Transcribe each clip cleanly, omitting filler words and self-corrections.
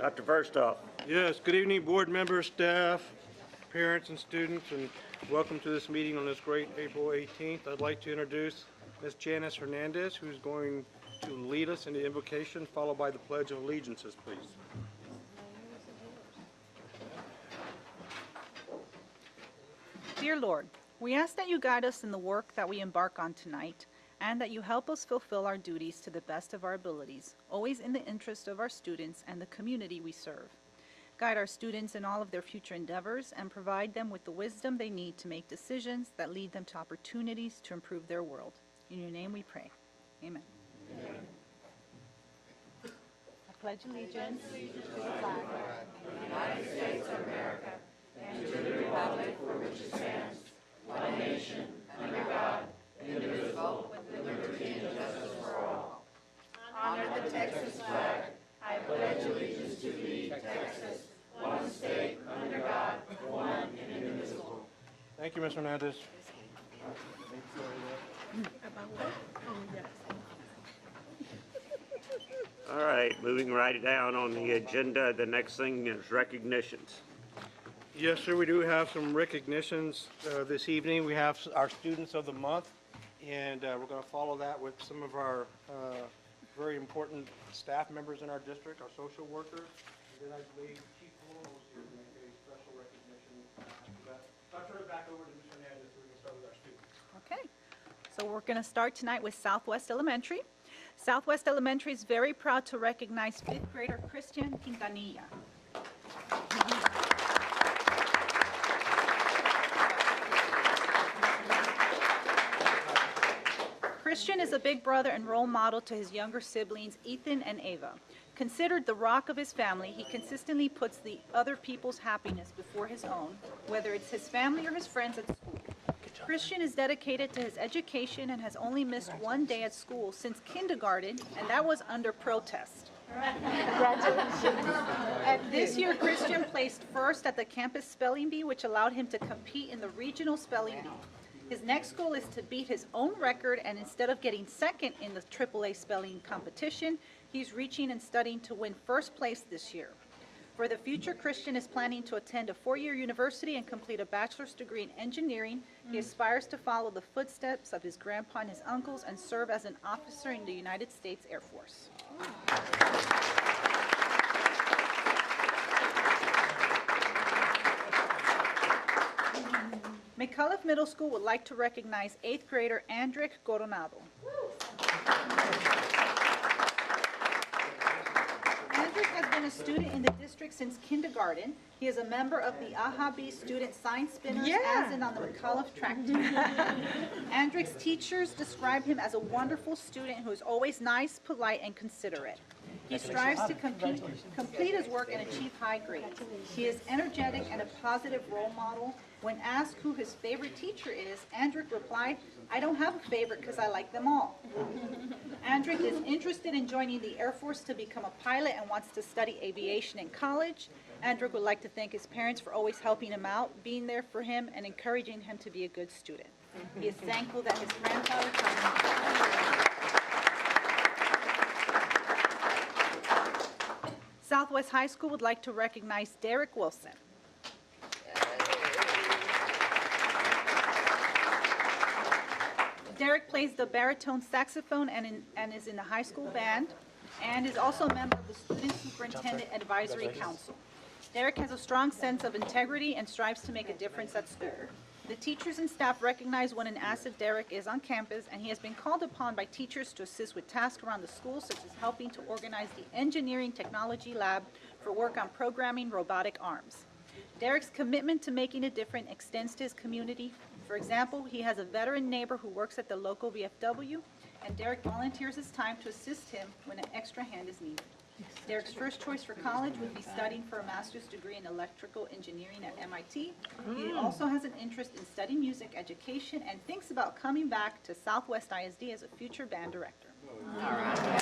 Dr. Verstoff. Yes, good evening, board members, staff, parents, and students, and welcome to this meeting on this great April 18th. I'd like to introduce Ms. Janice Hernandez, who's going to lead us in the invocation, followed by the Pledge of Allegiances, please. Dear Lord, we ask that you guide us in the work that we embark on tonight, and that you help us fulfill our duties to the best of our abilities, always in the interest of our students and the community we serve. Guide our students in all of their future endeavors and provide them with the wisdom they need to make decisions that lead them to opportunities to improve their world. In your name we pray. Amen. Amen. I pledge allegiance to the flag of the United States of America and to the republic for which it stands, one nation, under God, indivisible, with liberty and justice for all. Honor the Texas flag. I pledge allegiance to thee, Texas, one state, under God, one and indivisible. Thank you, Ms. Hernandez. All right, moving right down on the agenda, the next thing is recognitions. Yes, sir, we do have some recognitions this evening. We have our Students of the Month, and we're going to follow that with some of our very important staff members in our district, our social workers, and then I believe Chief Colon is here to make a special recognition after that. So I'll turn it back over to Ms. Hernandez so we can start with our students. Okay, so we're going to start tonight with Southwest Elementary. Southwest Elementary is very proud to recognize 5th grader Christian Quintanilla. Christian is a big brother and role model to his younger siblings, Ethan and Ava. Considered the rock of his family, he consistently puts the other people's happiness before his own, whether it's his family or his friends at school. Christian is dedicated to his education and has only missed one day at school since kindergarten, and that was under protest. Congratulations. This year, Christian placed first at the campus spelling bee, which allowed him to compete in the regional spelling bee. His next goal is to beat his own record, and instead of getting second in the AAA spelling competition, he's reaching and studying to win first place this year. For the future, Christian is planning to attend a 4-year university and complete a bachelor's degree in engineering. He aspires to follow the footsteps of his grandpa and his uncles and serve as an officer in the United States Air Force. McCullough Middle School would like to recognize 8th grader Andrick Coronado. Andrick has been a student in the district since kindergarten. He is a member of the AHA-B Student Science Spinners, as in on the McCullough track team. Andrick's teachers describe him as a wonderful student who is always nice, polite, and considerate. He strives to complete his work and achieve high grades. He is energetic and a positive role model. When asked who his favorite teacher is, Andrick replied, "I don't have a favorite because I like them all." Andrick is interested in joining the Air Force to become a pilot and wants to study aviation in college. Andrick would like to thank his parents for always helping him out, being there for him, and encouraging him to be a good student. He is thankful that his grandfather taught him. Southwest High School would like to recognize Derek Wilson. Derek plays the baritone saxophone and is in the high school band, and is also a member of the Student Superintendent Advisory Council. Derek has a strong sense of integrity and strives to make a difference at school. The teachers and staff recognize what an asset Derek is on campus, and he has been called upon by teachers to assist with tasks around the school, such as helping to organize the Engineering Technology Lab for work on programming robotic arms. Derek's commitment to making a difference extends to his community. For example, he has a veteran neighbor who works at the local VFW, and Derek volunteers his time to assist him when an extra hand is needed. Derek's first choice for college would be studying for a master's degree in electrical engineering at MIT. He also has an interest in studying music education and thinks about coming back to Southwest ISD as a future band director. All right.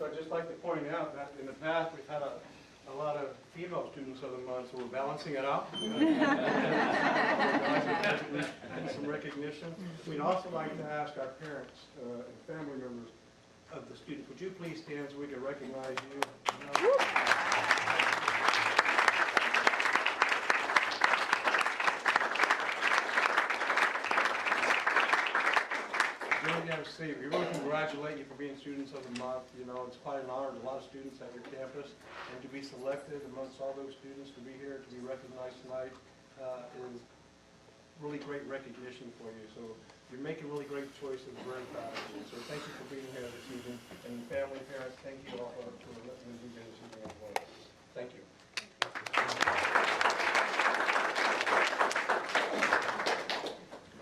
So I'd just like to point out that in the past, we've had a lot of female students of the month, so we're balancing it out. And some recognition. We'd also like to ask our parents and family members of the students, would you please stand so we can recognize you? Really got to say, we really congratulate you for being Students of the Month. You know, it's quite an honor to a lot of students at your campus, and to be selected amongst all those students, to be here, to be recognized tonight, is really great recognition for you. So you're making really great choices. We're very proud of you. So thank you for being here this evening, and family, parents, thank you all for letting us be here this evening as well. Thank you.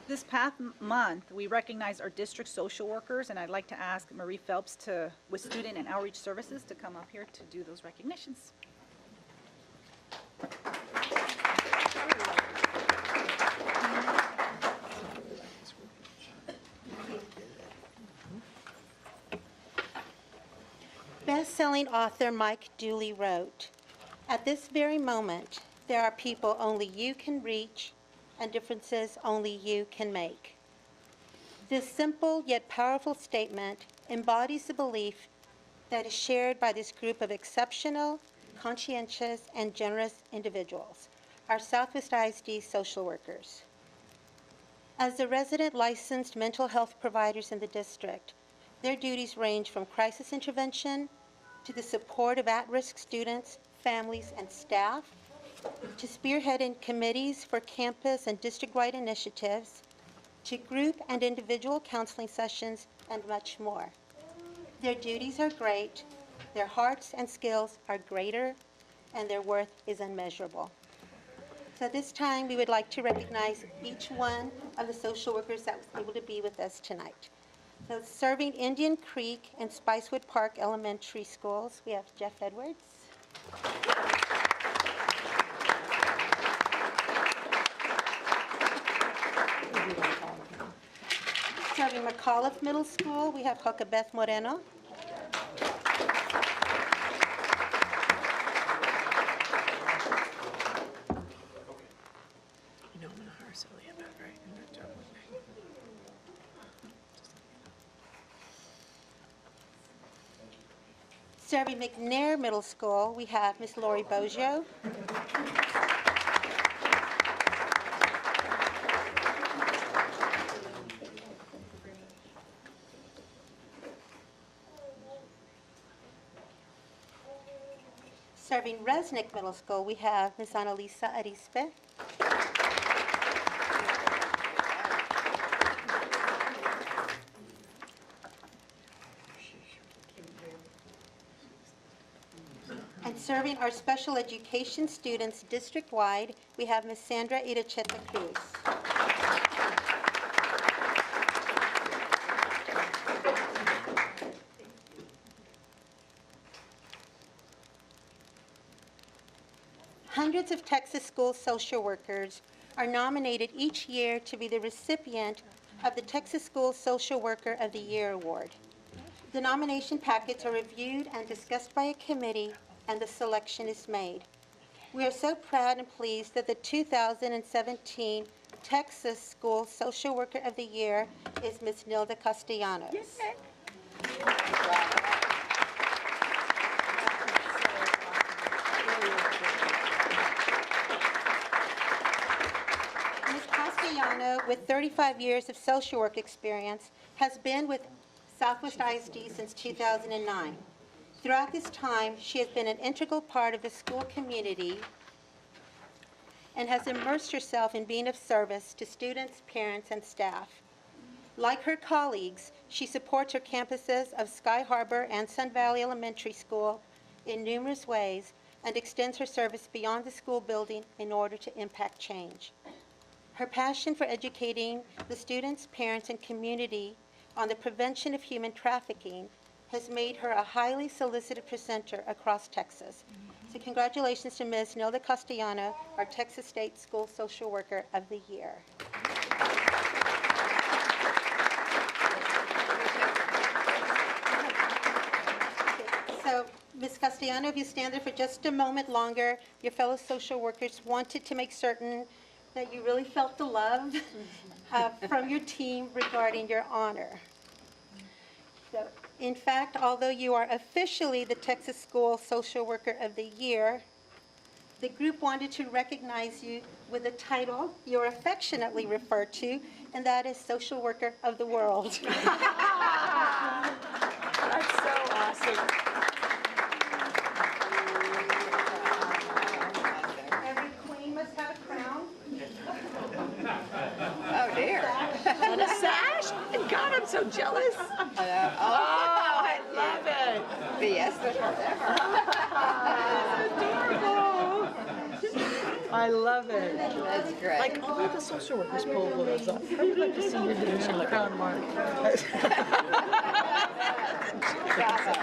This past month, we recognized our district social workers, and I'd like to ask Marie Phelps with Student and Outreach Services to come up here to do those recognitions. Best-selling author Mike Dooley wrote, "At this very moment, there are people only you can reach and differences only you can make." This simple yet powerful statement embodies the belief that is shared by this group of exceptional, conscientious, and generous individuals, our Southwest ISD social workers. As the resident licensed mental health providers in the district, their duties range from crisis intervention to the support of at-risk students, families, and staff, to spearheading committees for campus and district-wide initiatives, to group and individual counseling sessions, and much more. Their duties are great, their hearts and skills are greater, and their worth is unmeasurable. So at this time, we would like to recognize each one of the social workers that was able to be with us tonight. So serving Indian Creek and Spicewood Park Elementary Schools, we have Jeff Edwards. Serving McAuliffe Middle School, we have Jocabeth Moreno. You know, I'm gonna hire Sylvia back, right? And that job was back. Serving McNair Middle School, we have Miss Lori Boggio. Serving Resnick Middle School, we have Ms. Annalisa Arispe. And serving our special education students district-wide, we have Ms. Sandra Iracheta Cruz. Hundreds of Texas school social workers are nominated each year to be the recipient of the Texas School Social Worker of the Year Award. The nomination packets are reviewed and discussed by a committee, and the selection is made. We are so proud and pleased that the 2017 Texas School Social Worker of the Year is Ms. Nilda Castellanos. Ms. Castellano, with 35 years of social work experience, has been with Southwest ISD since 2009. Throughout this time, she has been an integral part of the school community and has immersed herself in being of service to students, parents, and staff. Like her colleagues, she supports her campuses of Sky Harbor and Sun Valley Elementary School in numerous ways and extends her service beyond the school building in order to impact change. Her passion for educating the students, parents, and community on the prevention of human trafficking has made her a highly solicited presenter across Texas. So congratulations to Ms. Nilda Castellano, our Texas State School Social Worker of the Year. Ms. Castellano, if you stand there for just a moment longer, your fellow social workers wanted to make certain that you really felt the love from your team regarding your honor. So, in fact, although you are officially the Texas School Social Worker of the Year, the group wanted to recognize you with a title you're affectionately referred to, and that is Social Worker of the World. That's so awesome. Every queen must have a crown. Oh, dear. And a sash? God, I'm so jealous. Oh, I love it. Fiesta forever. I love it. That's great. Like all the social workers pull those up. I would like to see your division crown mark. That is awesome.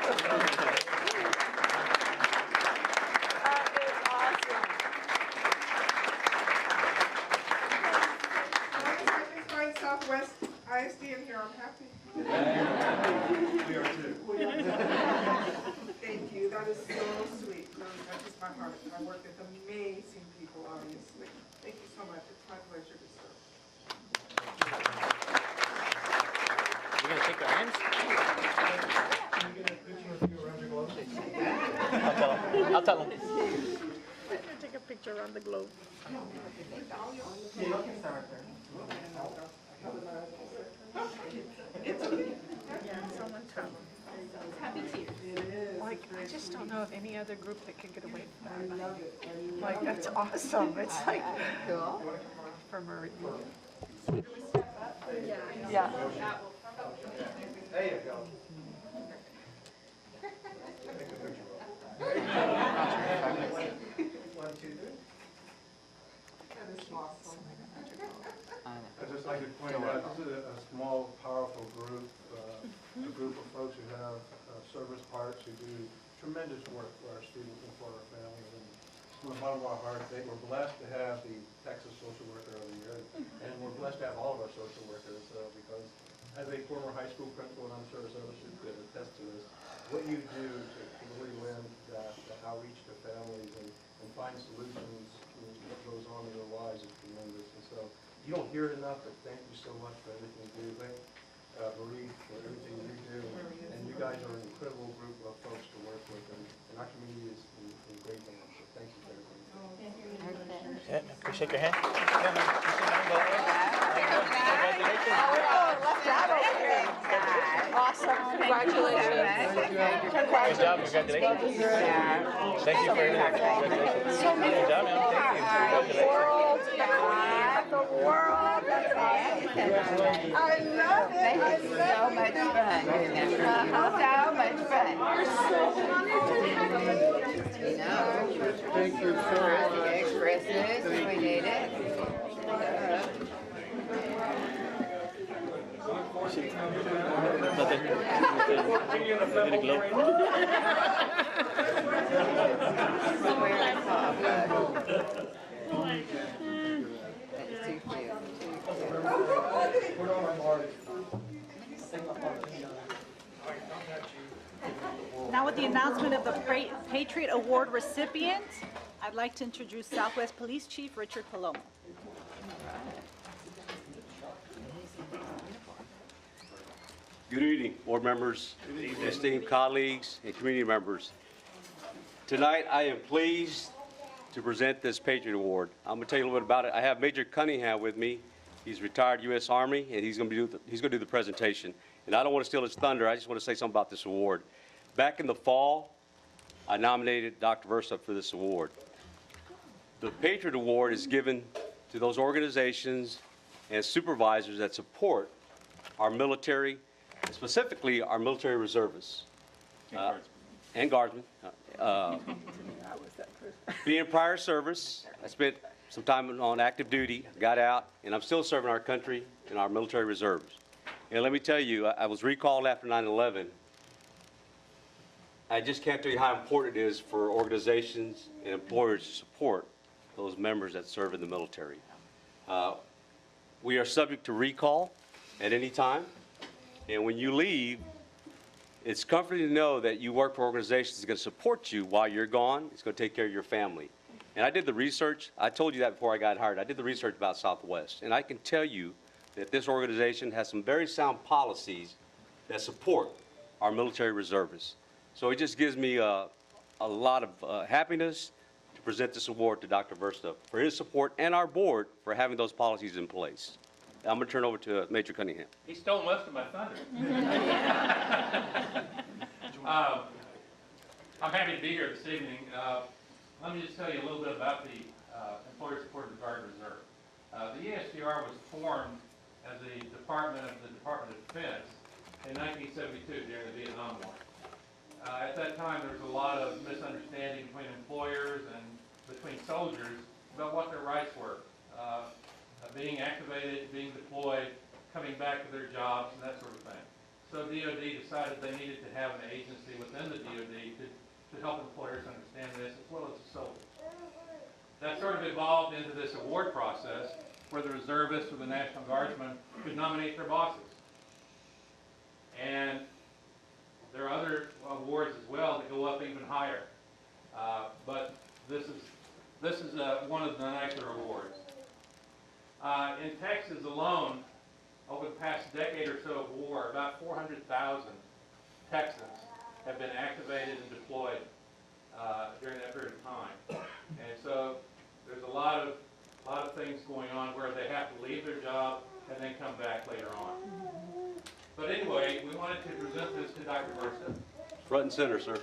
Find Southwest ISD in here, I'm happy. Thank you, that is so sweet, really touches my heart. I work with amazing people, obviously. Thank you so much, it's my pleasure to serve. You're gonna take their hands? I'll tell them. Take a picture around the globe. Yeah, someone tell them. Like, I just don't know of any other group that can get away from that. Like, that's awesome. It's like, Cool. for Marie. Yeah. There you go. One, two, three. That is awesome. I'd just like to point out, this is a small, powerful group, a group of folks who have service parts who do tremendous work for our students and for our families. And from the bottom of our heart, we're blessed to have the Texas Social Worker of the Year, and we're blessed to have all of our social workers because as a former high school principal and I'm sure some of us could attest to this, what you do to really lend that outreach to families and find solutions to what goes on in their lives is tremendous. And so you don't hear it enough, but thank you so much for everything you do. Thank Marie for everything you do. And you guys are an incredible group of folks to work with, and our community is in great hands. So thank you for everything. Yeah, can we shake your hand? Awesome. Congratulations. Good job, congratulations. Thank you for everything. Congratulations. Good job, man. Thank you. Congratulations. The world. I love it. Thank you. So much fun. So much fun. You know. Thank you so much. Express this, we need it. Really glow. That's too cute. Now with the announcement of the Patriot Award recipient, I'd like to introduce Southwest Police Chief Richard Palomo. Good evening, board members, esteemed colleagues, and community members. Tonight, I am pleased to present this Patriot Award. I'm going to tell you a little bit about it. I have Major Cunningham with me. He's retired U.S. Army, and he's going to do the presentation. And I don't want to steal his thunder. I just want to say something about this award. Back in the fall, I nominated Dr. Versa for this award. The Patriot Award is given to those organizations and supervisors that support our military, specifically our military reservists and guardsmen. Being in prior service, I spent some time on active duty, got out, and I'm still serving our country in our military reserves. And let me tell you, I was recalled after 9/11. I just can't tell you how important it is for organizations and employers to support those members that serve in the military. We are subject to recall at any time, and when you leave, It's comforting to know that you work for organizations that's going to support you while you're gone. It's going to take care of your family. And I did the research. I told you that before I got hired. I did the research about Southwest. And I can tell you that this organization has some very sound policies that support our military reservists. So it just gives me a lot of happiness to present this award to Dr. Versta for his support and our board for having those policies in place. I'm going to turn over to Major Cunningham. He stole most of my thunder. I'm happy to be here this evening. Let me just tell you a little bit about the Employer Supported Guard Reserve. The ESGR was formed as a department of the Department of Defense in 1972 during the Vietnam War. At that time, there was a lot of misunderstanding between employers and between soldiers about what their rights were. Being activated, being deployed, coming back to their jobs, and that sort of thing. So DOD decided they needed to have an agency within the DOD to help employers understand this as well as the soldiers. That sort of evolved into this award process where the reservists or the National Guardsmen could nominate their bosses. And there are other awards as well that go up even higher. But this is one of the nicer awards. In Texas alone, over the past decade or so of war, about 400,000 Texans have been activated and deployed during that period of time. And so there's a lot of things going on where they have to leave their job and then come back later on. But anyway, we wanted to present this to Dr. Versta. Front and center, sir.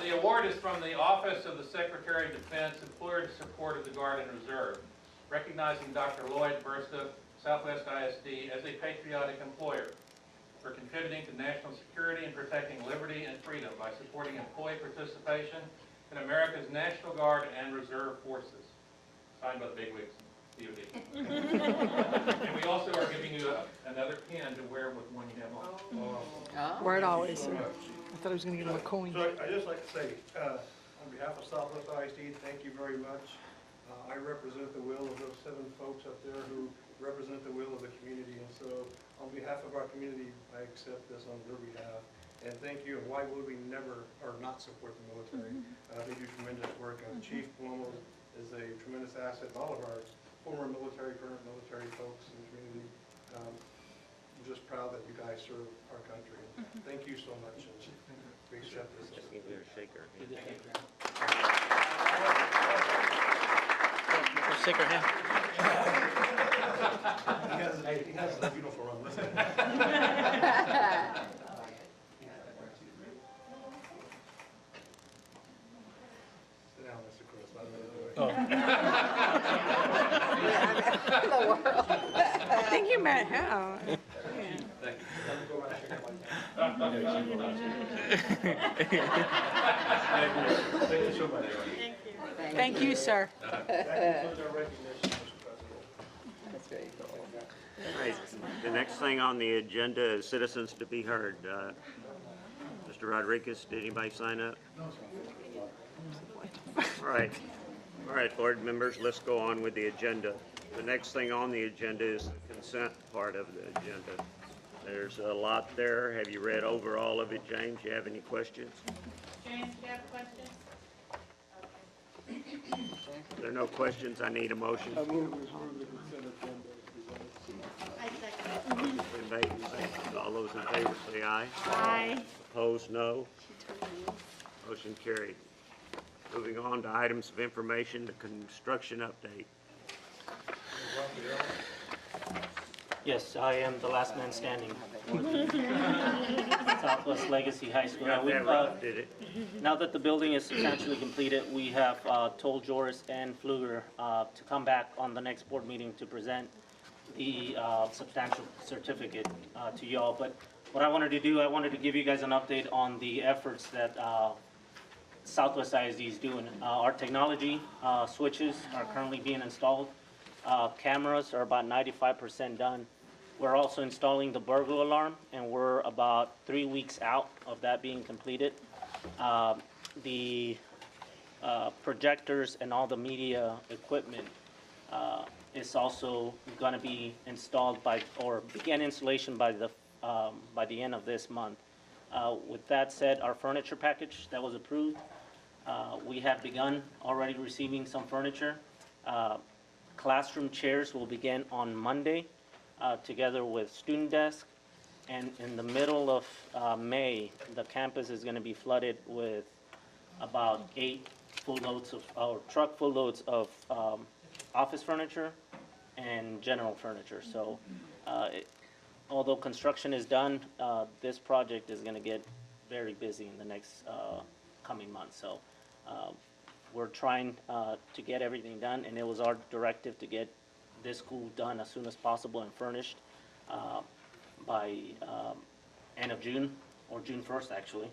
The award is from the Office of the Secretary of Defense, Employer Support of the Guard and Reserve, recognizing Dr. Lloyd Versta, Southwest ISD, as a patriotic employer for contributing to national security and protecting liberty and freedom by supporting employee participation in America's National Guard and Reserve forces. Signed by the bigwigs, DOD. And we also are giving you another pin to wear with one you have on. Wear it always, sir. I thought I was going to give him a coin. So I'd just like to say, on behalf of Southwest ISD, thank you very much. I represent the will of those 7 folks up there who represent the will of the community. And so on behalf of our community, I accept this on their behalf. And thank you. And why would we never or not support the military? They do tremendous work. Chief Palomo is a tremendous asset. And all of our former military, current military folks in the community. I'm just proud that you guys serve our country. Thank you so much. And we accept this. Give you a shaker. Shake her hand. He has a uniform on. Listen. Sit down, Mr. Chris. I think you meant how. Thank you so much. Thank you, sir. That concludes our recognition, Mr. President. That's very cool. All right, the next thing on the agenda is citizens to be heard. Mr. Rodriguez, did anybody sign up? All right, board members, let's go on with the agenda. The next thing on the agenda is the consent part of the agenda. There's a lot there. Have you read over all of it, James? You have any questions? James, do you have questions? If there are no questions, I need a motion. Motion's been made and seconded. All those in favor say aye. Aye. Opposed, no. Motion carried. Moving on to items of information, the construction update. Yes, I am the last man standing. Southwest Legacy High School. Got that right, did it? Now that the building is substantially completed, we have told Joris and Pfluger to come back on the next board meeting to present the substantial certificate to y'all. But what I wanted to do, I wanted to give you guys an update on the efforts that Southwest ISD is doing. Our technology switches are currently being installed. Cameras are about 95% done. We're also installing the burglar alarm, and we're about 3 weeks out of that being completed. The projectors and all the media equipment is also going to be installed or begin installation by the end of this month. With that said, our furniture package that was approved, we have begun already receiving some furniture. Classroom chairs will begin on Monday, together with student desk. And in the middle of May, the campus is going to be flooded with about 8 full loads or truck full loads of office furniture and general furniture. So although construction is done, this project is going to get very busy in the next coming months. So we're trying to get everything done, and it was our directive to get this school done as soon as possible and furnished by end of June, or June 1st, actually.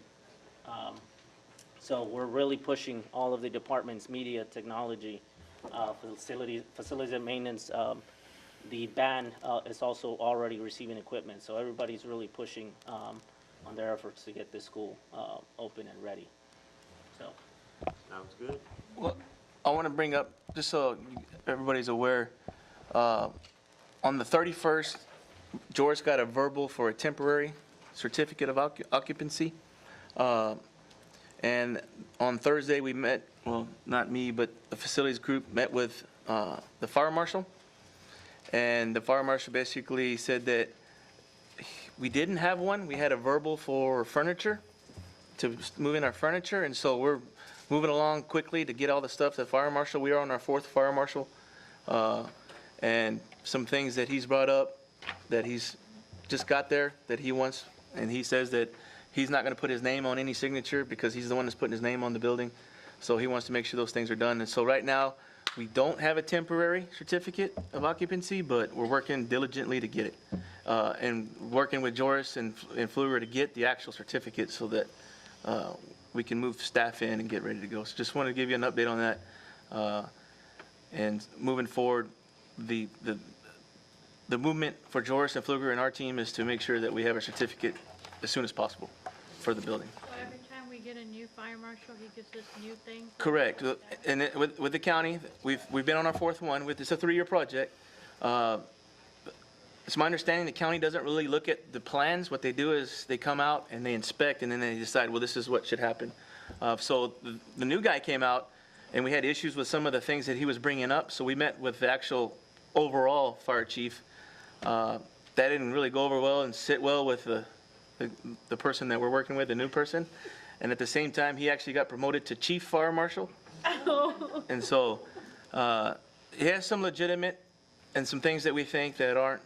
So we're really pushing all of the departments, media, technology, facilities and maintenance. The band is also already receiving equipment, so everybody's really pushing on their efforts to get this school open and ready. So. Sounds good. Well, I want to bring up, just so everybody's aware, on the 31st, George got a verbal for a temporary certificate of occupancy. And on Thursday, we met, well, not me, but the facilities group met with the fire marshal. And the fire marshal basically said that we didn't have one. We had a verbal for furniture, to move in our furniture. And so we're moving along quickly to get all the stuff to the fire marshal. We are on our 4th fire marshal. And some things that he's brought up that he's just got there that he wants, and he says that he's not going to put his name on any signature because he's the one that's putting his name on the building. So he wants to make sure those things are done. And so right now, we don't have a temporary certificate of occupancy, but we're working diligently to get it. And working with Joris and Fluger to get the actual certificate so that we can move staff in and get ready to go. So just wanted to give you an update on that. And moving forward, the movement for Joris and Fluger and our team is to make sure that we have a certificate as soon as possible for the building. So every time we get a new fire marshal, he gives us new things? Correct. And with the county, we've been on our 4th one. It's a 3-year project. It's my understanding the county doesn't really look at the plans. What they do is they come out and they inspect, and then they decide, well, this is what should happen. So the new guy came out, and we had issues with some of the things that he was bringing up. So we met with the actual overall fire chief. That didn't really go over well and sit well with the person that we're working with, the new person. And at the same time, he actually got promoted to chief fire marshal. And so he has some legitimate and some things that we think that aren't,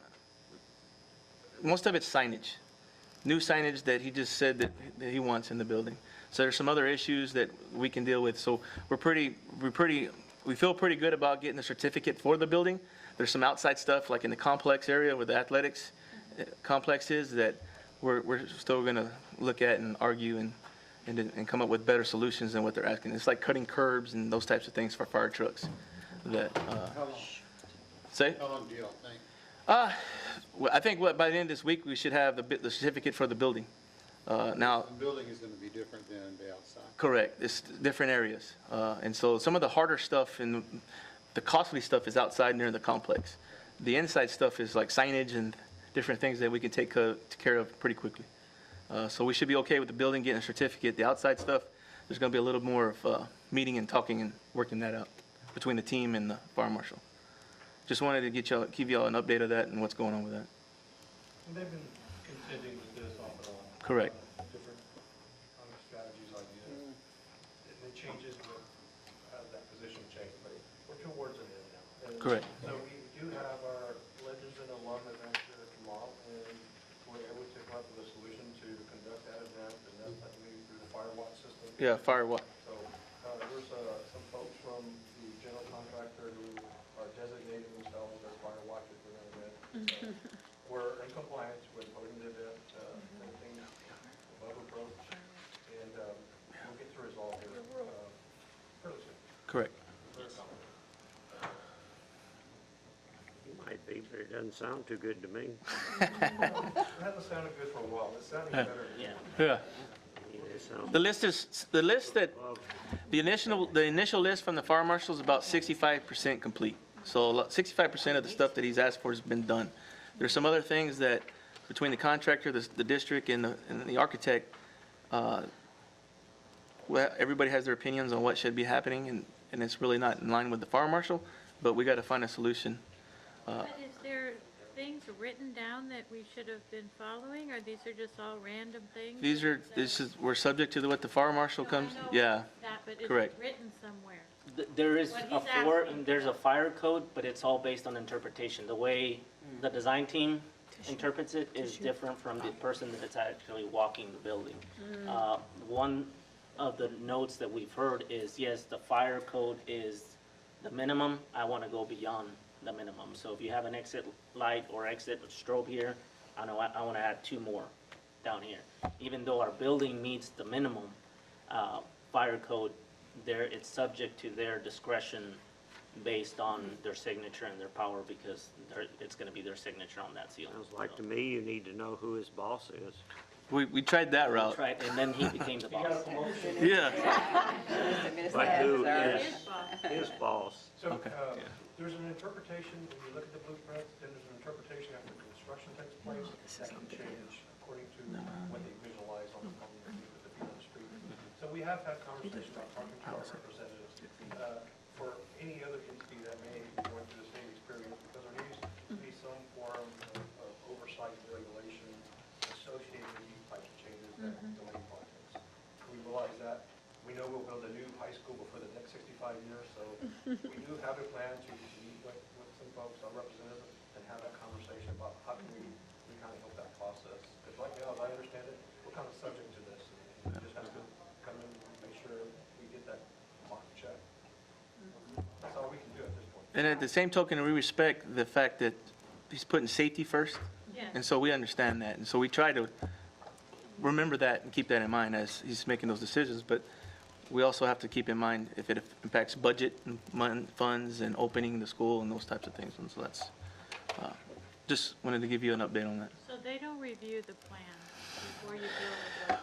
most of it's signage, new signage that he just said that he wants in the building. So there's some other issues that we can deal with. So we feel pretty good about getting the certificate for the building. There's some outside stuff like in the complex area where the athletics complex is that we're still going to look at and argue and come up with better solutions than what they're asking. It's like cutting curbs and those types of things for fire trucks. That How long? say? How long do you think? Well, I think by the end of this week we should have the certificate for the building. Now, The building is going to be different than the outside. correct. It's different areas, and so some of the harder stuff and the costly stuff is outside near the complex. The inside stuff is like signage and different things that we can take care of pretty quickly. So we should be okay with the building getting a certificate. The outside stuff, there's going to be a little more of meeting and talking and working that out between the team and the fire marshal. Just wanted to give y'all an update of that and what's going on with that. And they've been contending with this off and on. Correct. Different strategies, ideas, and it changes with that position change, but we're towards an end now. And Correct. So we do have our Legends and Alum event tomorrow, and we're able to come up with a solution to conduct that event, and that's like maybe through the Firewatch system. Yeah, Firewatch. So there's some folks from the general contractor who are designating themselves as fire watchers for that event. So we're in compliance with holding the event, everything above approach, and we'll get to resolve here fairly soon. Correct. Very confident. Might be, but it doesn't sound too good to me. It hasn't sounded good for a while. It's sounding better. Yeah. Yeah. It's so. The list that, the initial list from the fire marshal is about 65% complete. So 65% of the stuff that he's asked for has been done. There's some other things that, between the contractor, the district, and the architect, well, everybody has their opinions on what should be happening, and it's really not in line with the fire marshal, but we got to find a solution. But is there things written down that we should have been following, or these are just all random things? We're subject to what the fire marshal comes, yeah, That, but is correct. it written somewhere? There is What a he's asking. there's a fire code, but it's all based on interpretation. The way the design team interprets it is different from the person that's actually walking the building. One of the notes that we've heard is, yes, the fire code is the minimum. I want to go beyond the minimum. So if you have an exit light or exit strobe here, I want to add 2 more down here. Even though our building meets the minimum fire code, it's subject to their discretion based on their signature and their power, because it's going to be their signature on that seal. Sounds like to me you need to know who his boss is. We tried that route. Right, and then he became the boss. Yeah. But who is his boss? So, Okay. there's an interpretation, when you look at the blueprint, then there's an interpretation after construction takes place, that can change according to what they visualize on the view on the street. So we have had conversations about talking to our representatives, for any other entity that may be going through the same experience, because there needs to be some form of oversight and regulation associated with these types of changes that delay projects. We realize that. We know we'll build a new high school before the next 65 years, so we do have a plan to meet with some folks, our representatives, and have that conversation about how can we kind of help that process. Because right now, as I understand it, we're kind of subject to this. We just have to come in and make sure we get that mark check. That's all we can do at this point. And at the same token, we respect the fact that he's putting safety first. Yes. And so we understand that. And so we try to remember that and keep that in mind as he's making those decisions. But we also have to keep in mind if it impacts budget and funds and opening the school and those types of things. And so that's, just wanted to give you an update on that. So they don't review the plan before you build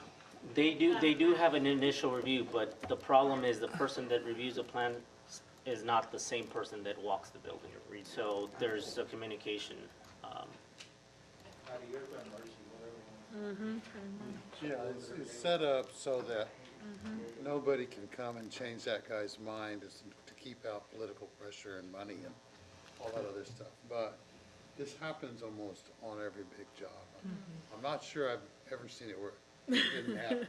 it? They do have an initial review, but the problem is the person that reviews the plan is not the same person that walks the building. So there's a communication. Yeah, it's set up so that nobody can come and change that guy's mind to keep out political pressure and money and all that other stuff. But this happens almost on every big job. I'm not sure I've ever seen it where it didn't happen.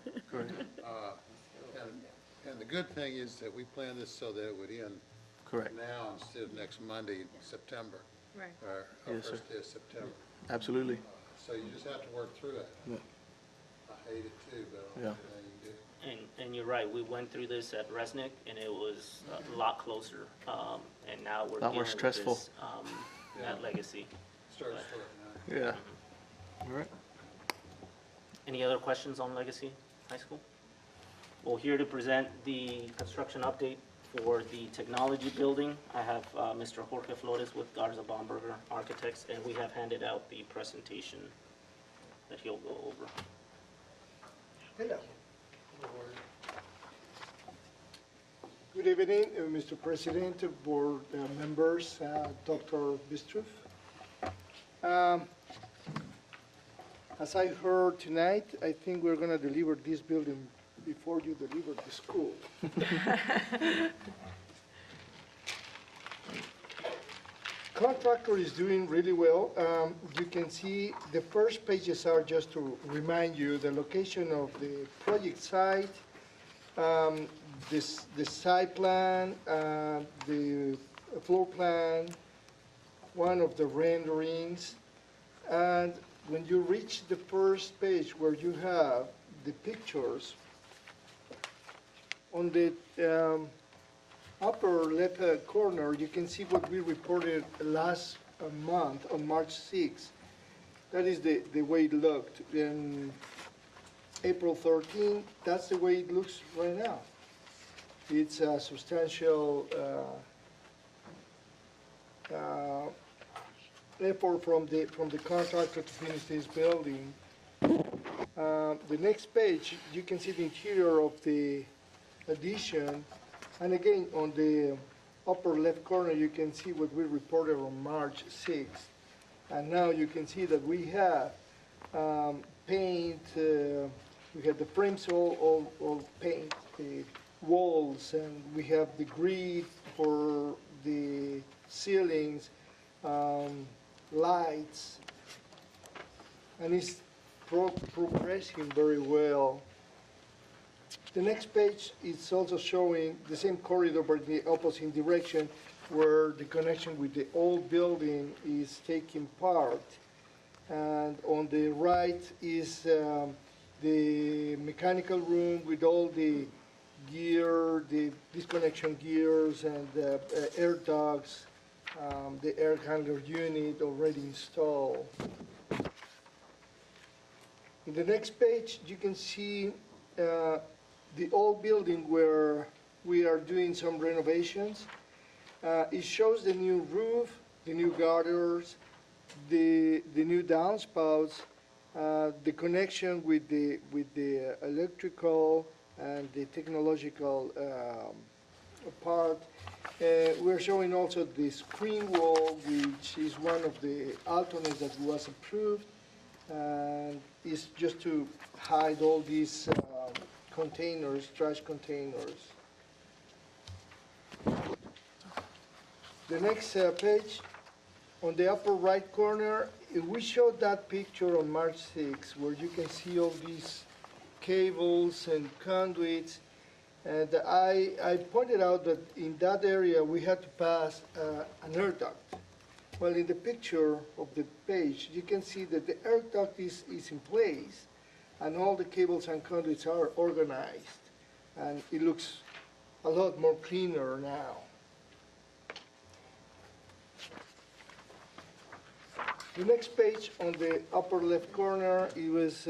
And the good thing is that we planned this so that it would end Correct. now instead of next Monday, September, Right. or Yes, sir. first day of September. Absolutely. So you just have to work through it. Yeah. I hate it too, but I Yeah. don't know you do. And you're right, we went through this at Resnick, and it was a lot closer. And now we're Lot more dealing with stressful. this at Legacy. Starts sorting out. Yeah. All right. Any other questions on Legacy High School? Well, here to present the construction update for the technology building, I have Mr. Jorge Flores with Garza Bomberger Architects, and we have handed out the presentation that he'll go over. Good evening, Mr. President, board members, Dr. Bistruf. As I heard tonight, I think we're going to deliver this building before you deliver the school. Contractor is doing really well. You can see the first pages are just to remind you the location of the project site, the site plan, the floor plan, one of the renderings, and when you reach the first page where you have the pictures, on the upper left corner, you can see what we reported last month on March 6th. That is the way it looked. In April 13th, that's the way it looks right now. It's a substantial effort from the contractor to finish this building. The next page, you can see the interior of the addition. And again, on the upper left corner, you can see what we reported on March 6th. And now you can see that we have paint, we have the frames all paint, the walls, and we have the grid for the ceilings, lights, and it's progressing very well. The next page is also showing the same corridor but in the opposite direction, where the connection with the old building is taking part. And on the right is the mechanical room with all the gear, the disconnection gears and air ducts, the air handler unit already installed. In the next page, you can see the old building where we are doing some renovations. It shows the new roof, the new gutters, the new downspouts, the connection with the electrical and the technological part. We're showing also the screen wall, which is one of the alternates that was approved, and is just to hide all these containers, trash containers. The next page, on the upper right corner, we showed that picture on March 6th, where you can see all these cables and conduits. And I pointed out that in that area we had to pass an air duct. Well, in the picture of the page, you can see that the air duct is in place, and all the cables and conduits are organized, and it looks a lot more cleaner now. The next page on the upper left corner, it was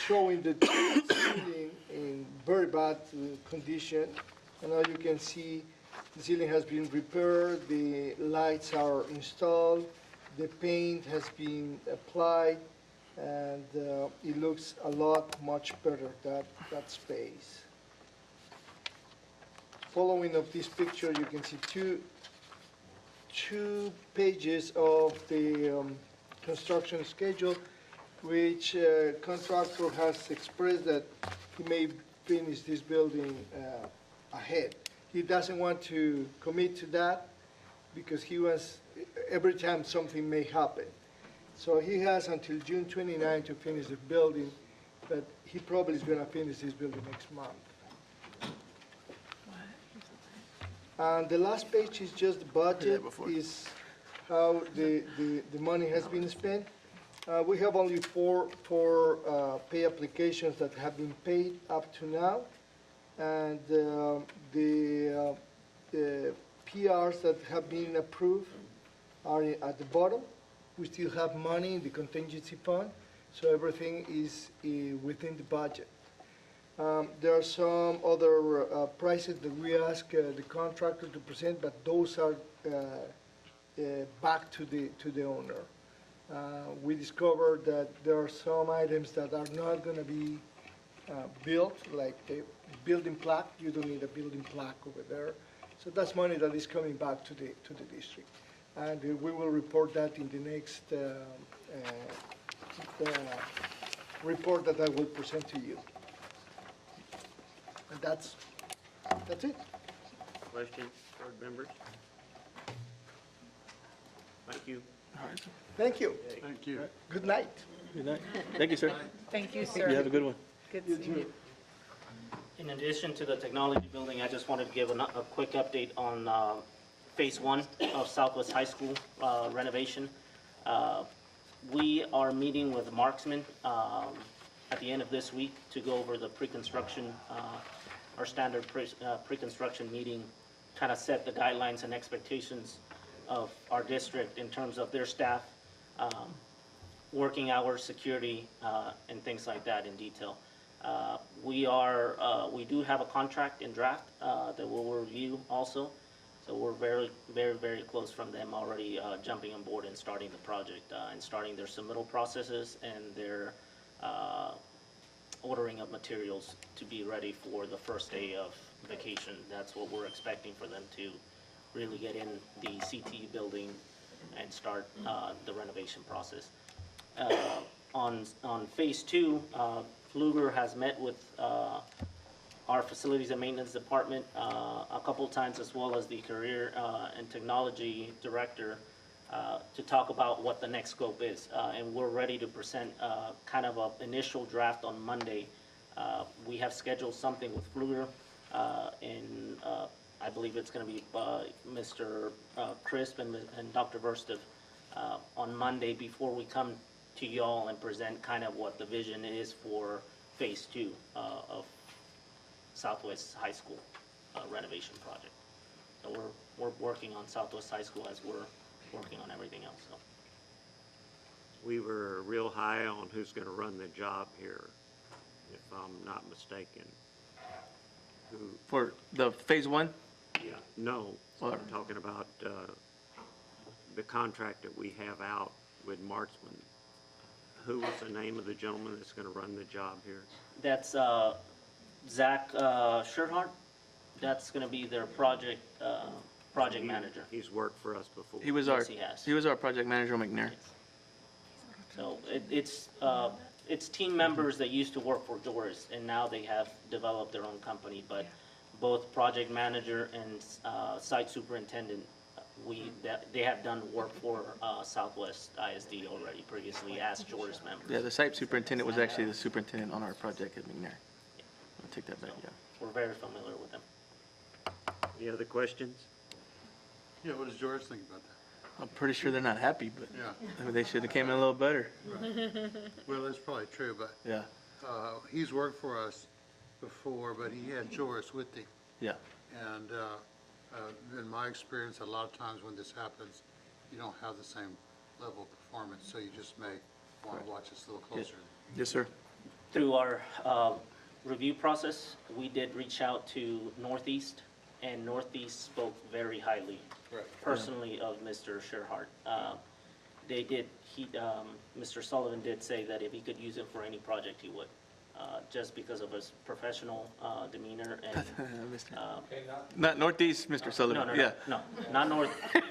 showing the ceiling in very bad condition. And now you can see the ceiling has been repaired, the lights are installed, the paint has been applied, and it looks a lot much better, that space. Following of this picture, you can see two pages of the construction schedule, which contractor has expressed that he may finish this building ahead. He doesn't want to commit to that because he wants, every time something may happen. So he has until June 29 to finish the building, but he probably is going to finish this building next month. And the last page is just the budget, is how the money has been spent. We have only four pay applications that have been paid up to now. And the PRs that have been approved are at the bottom. We still have money in the contingency fund, so everything is within the budget. There are some other prices that we ask the contractor to present, but those are back to the owner. We discovered that there are some items that are not going to be built, like the building plaque. You don't need a building plaque over there. So that's money that is coming back to the district. And we will report that in the next report that I will present to you. And that's it. Questions, board members? Thank you. Thank you. Thank you. Good night. Good night. Thank you, sir. Thank you, sir. You have a good one. Good seeing you. In addition to the technology building, I just wanted to give a quick update on Phase 1 of Southwest High School renovation. We are meeting with Marksman at the end of this week to go over the pre-construction, our standard pre-construction meeting, kind of set the guidelines and expectations of our district in terms of their staff, working hours, security, and things like that in detail. We do have a contract in draft that we'll review also. So we're very, very, very close from them already jumping on board and starting the project and starting their submittal processes and their ordering of materials to be ready for the first day of vacation. That's what we're expecting for them to really get in the CT building and start the renovation process. On phase 2, Fluger has met with our facilities and maintenance department a couple times, as well as the career and technology director to talk about what the next scope is. And we're ready to present kind of an initial draft on Monday. We have scheduled something with Fluger and I believe it's going to be Mr. Crisp and Dr. Verstev on Monday before we come to y'all and present kind of what the vision is for phase 2 of Southwest High School renovation project. So we're working on Southwest High School as we're working on everything else. So. We were real high on who's going to run the job here, if I'm not mistaken. Who? For the phase 1? Yeah, no, I'm talking about the contract that we have out with Marksman. Who was the name of the gentleman that's going to run the job here? That's Zach Scherhart. That's going to be their project manager. He's worked for us before. He was Yes, he was our project manager at McNair. So it's team members that used to work for Joris, and now they have developed their own company. But both project manager and site superintendent, they have done work for Southwest ISD already previously as Joris members. Yeah, the site superintendent was actually the superintendent on our project at McNair. I'll take that back, yeah. We're very familiar with them. Any other questions? Yeah, what does George think about that? I'm pretty sure they're not happy, but Yeah. I mean, they should have came in a little better. Well, that's probably true, but Yeah, he's worked for us before, but he had Joris with him. yeah. And in my experience, a lot of times when this happens, you don't have the same level of performance, so you just may want to watch this a little closer. Yes, sir. Through our review process, we did reach out to Northeast, and Northeast spoke very highly, personally, of Mr. Scherhart. Mr. Sullivan did say that if he could use him for any project, he would, just because of his professional demeanor and. Not Northeast, Mr. Sullivan, yeah. No, not North,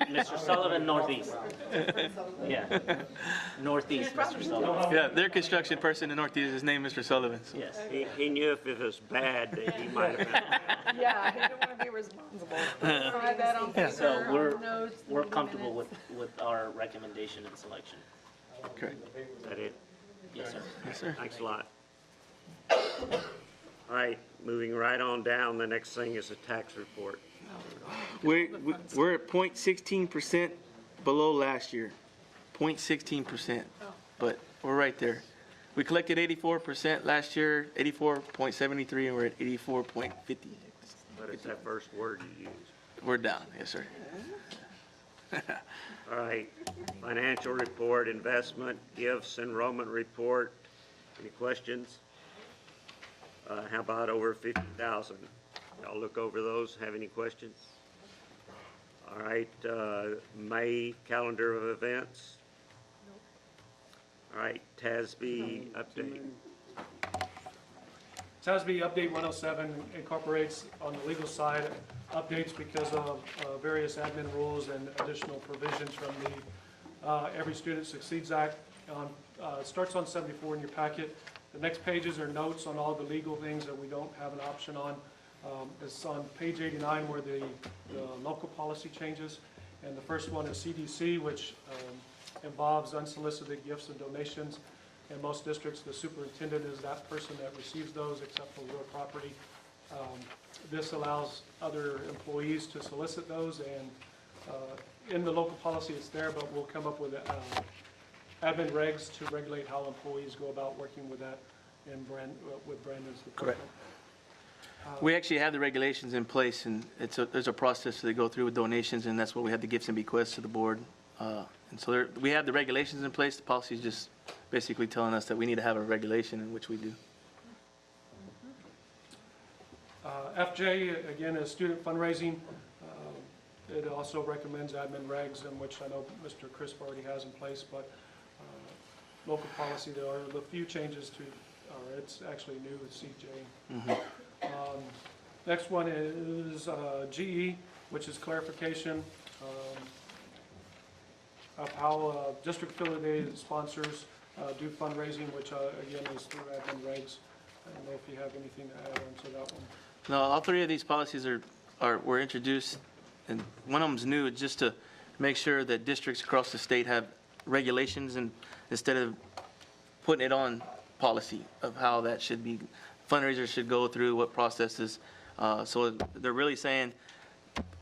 Mr. Sullivan, Northeast. Yeah, Northeast, Mr. Sullivan. Yeah, their construction person in Northeast is named Mr. Sullivan. So. Yes. He knew if it was bad that he might have been. Yeah, he didn't want to be responsible. Try that on paper, So on notes, we're in comfortable minutes. with our recommendation and selection. Okay. Is that it? Yes, sir. Yes, sir. Thanks a lot. All right, moving right on down, the next thing is the tax report. We're at 0.16% below last year, 0.16%, but we're right there. We collected 84% last year, 84.73, and we're at 84.50. What is that first word you used? We're down, yes, sir. All right, financial report, investment, gifts, enrollment report. Any questions? How about over 50,000? Y'all look over those, have any questions? All right, May calendar of events. All right, TASB update. TASB Update 107 incorporates on the legal side updates because of various admin rules and additional provisions from the Every Student Succeeds Act. It starts on 74 in your packet. The next pages are notes on all the legal things that we don't have an option on. It's on page 89 where the local policy changes. And the first one is CDC, which involves unsolicited gifts and donations. In most districts, the superintendent is that person that receives those, except for real property. This allows other employees to solicit those, and in the local policy it's there, but we'll come up with admin regs to regulate how employees go about working with that with Brandon's department. Correct. We actually have the regulations in place, and there's a process that they go through with donations, and that's what we have the gifts and bequests to the board. And so we have the regulations in place. The policy is just basically telling us that we need to have a regulation, in which we do. FJ, again, is student fundraising. it also recommends admin regs, in which I know Mr. Crisp already has in place, but local policy, there are a few changes to, or it's actually new with CJ. Next one is GE, which is clarification of how district-affiliated sponsors do fundraising, which again is through admin regs. I don't know if you have anything to add on to that one. No, all three of these policies were introduced, and one of them's new, just to make sure that districts across the state have regulations, and instead of putting it on policy of how that should be, fundraisers should go through, what processes. So they're really saying,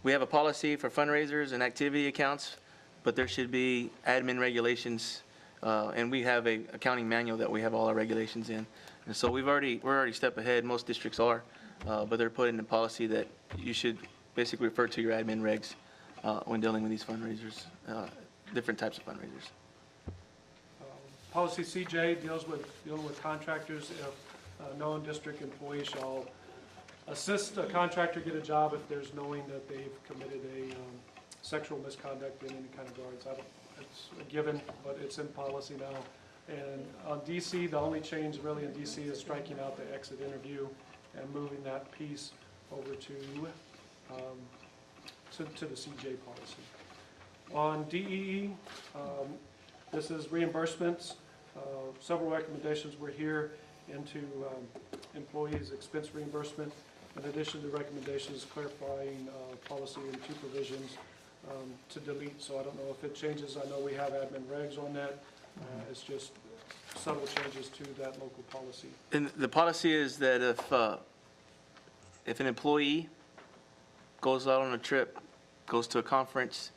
we have a policy for fundraisers and activity accounts, but there should be admin regulations, and we have a accounting manual that we have all our regulations in. And so we're already a step ahead, most districts are, but they're putting in a policy that you should basically refer to your admin regs when dealing with these fundraisers, different types of fundraisers. Policy CJ dealing with contractors. If no district employee shall assist a contractor get a job if there's knowing that they've committed a sexual misconduct in any kind of regards. It's a given, but it's in policy now. And on DC, the only change really in DC is striking out the exit interview and moving that piece over to the CJ policy. On DEE, this is reimbursements. Several recommendations were here into employees' expense reimbursement. In addition to recommendations clarifying policy and two provisions to delete. So I don't know if it changes. I know we have admin regs on that. It's just subtle changes to that local policy. And the policy is that if an employee goes out on a trip, goes to a conference,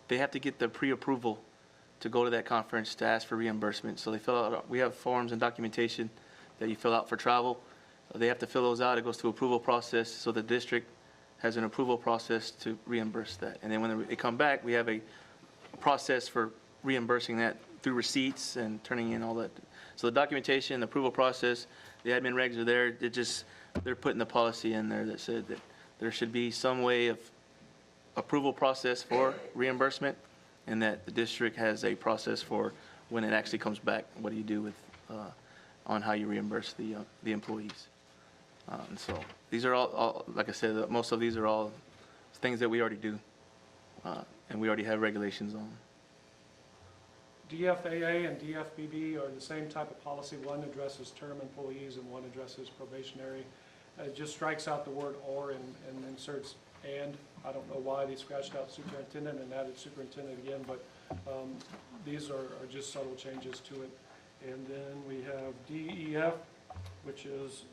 they have to get the pre-approval to go to that conference to ask for reimbursement. So they fill out, we have forms and documentation that you fill out for travel. They have to fill those out. It goes through approval process, so the district has an approval process to reimburse that. And then when they come back, we have a process for reimbursing that through receipts and turning in all that. So the documentation, the approval process, the admin regs are there. They're putting the policy in there that said that there should be some way of approval process for reimbursement, and that the district has a process for when it actually comes back, what do you do with, on how you reimburse the employees. And so these are all, like I said, most of these are all things that we already do, and we already have regulations on. DFAA and DFBB are the same type of policy. One addresses term employees and one addresses probationary. It just strikes out the word or and inserts and. I don't know why they scratched out superintendent and added superintendent again, but these are just subtle changes to it. And then we have DEF, which is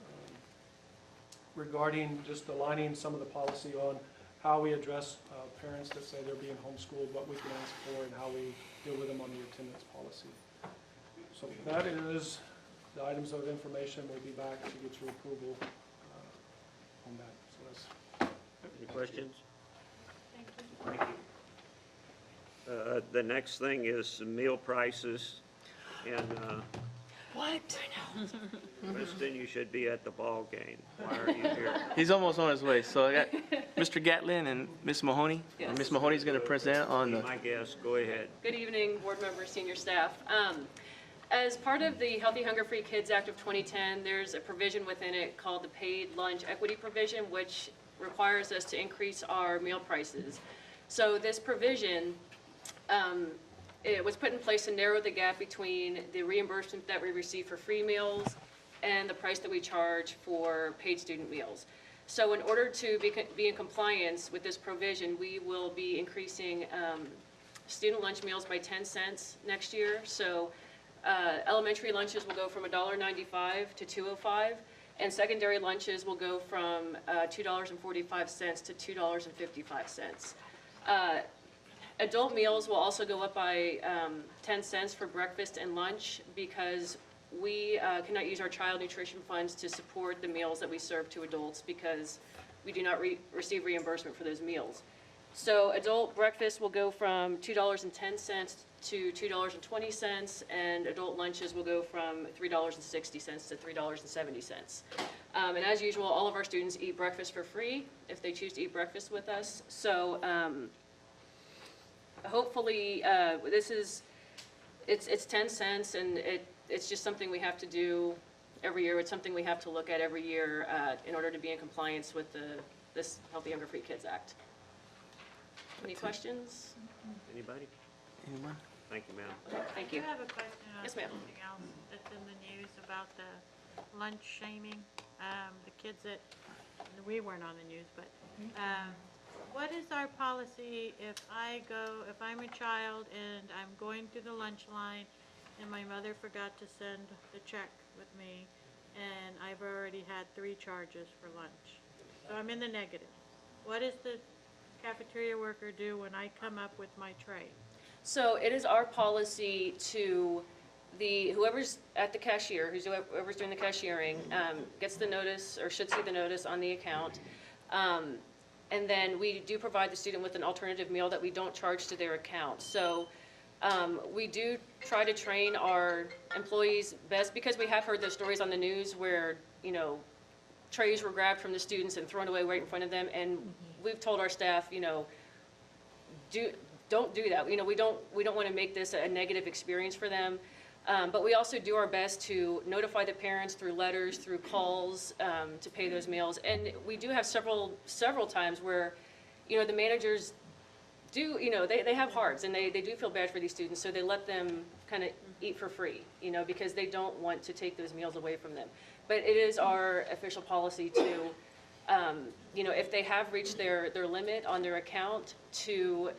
regarding just aligning some of the policy on how we address parents that say they're being homeschooled, what we can ask for, and how we deal with them on the attendance policy. So that is the items of information. We'll be back to get your approval on that. So that's any questions? Thank you. The next thing is meal prices, and what? Kristen, you should be at the ball game. Why are you here? He's almost on his way. So I got Mr. Gatlin and Ms. Mahoney. Yes. And Ms. Mahoney's going to present on Be the. my guest. Go ahead. Good evening, board members, senior staff. As part of the Healthy Hunger Free Kids Act of 2010, there's a provision within it called the Paid Lunch Equity Provision, which requires us to increase our meal prices. So this provision, it was put in place to narrow the gap between the reimbursement that we receive for free meals and the price that we charge for paid student meals. So in order to be in compliance with this provision, we will be increasing student lunch meals by 10 cents next year. So elementary lunches will go from $1.95 to $2.05, and secondary lunches will go from $2.45 to $2.55. Adult meals will also go up by 10 cents for breakfast and lunch, because we cannot use our child nutrition funds to support the meals that we serve to adults, because we do not receive reimbursement for those meals. So adult breakfast will go from $2.10 to $2.20, and adult lunches will go from $3.60 to $3.70. And as usual, all of our students eat breakfast for free if they choose to eat breakfast with us. So hopefully, it's 10 cents, and it's just something we have to do every year. It's something we have to look at every year in order to be in compliance with this Healthy Hunger Free Kids Act. Any questions? Anybody? Anyone? Thank you, ma'am. Thank I you. have a question on Yes, ma'am. something else that's in the news about the lunch shaming. The kids that, we weren't on the news, but what is our policy if I'm a child and I'm going through the lunch line and my mother forgot to send the check with me and I've already had 3 charges for lunch? So I'm in the negative. What does the cafeteria worker do when I come up with my tray? So it is our policy to whoever's at the cashier, whoever's doing the cashiering, gets the notice or should see the notice on the account. And then we do provide the student with an alternative meal that we don't charge to their account. So we do try to train our employees best, because we have heard those stories on the news where, trays were grabbed from the students and thrown away right in front of them. And we've told our staff, don't do that. We don't want to make this a negative experience for them. But we also do our best to notify the parents through letters, through calls, to pay those meals. And we do have several times where, the managers do, they have hearts, and they do feel bad for these students, so they let them kind of eat for free, because they don't want to take those meals away from them. But it is our official policy to, if they have reached their limit on their account, to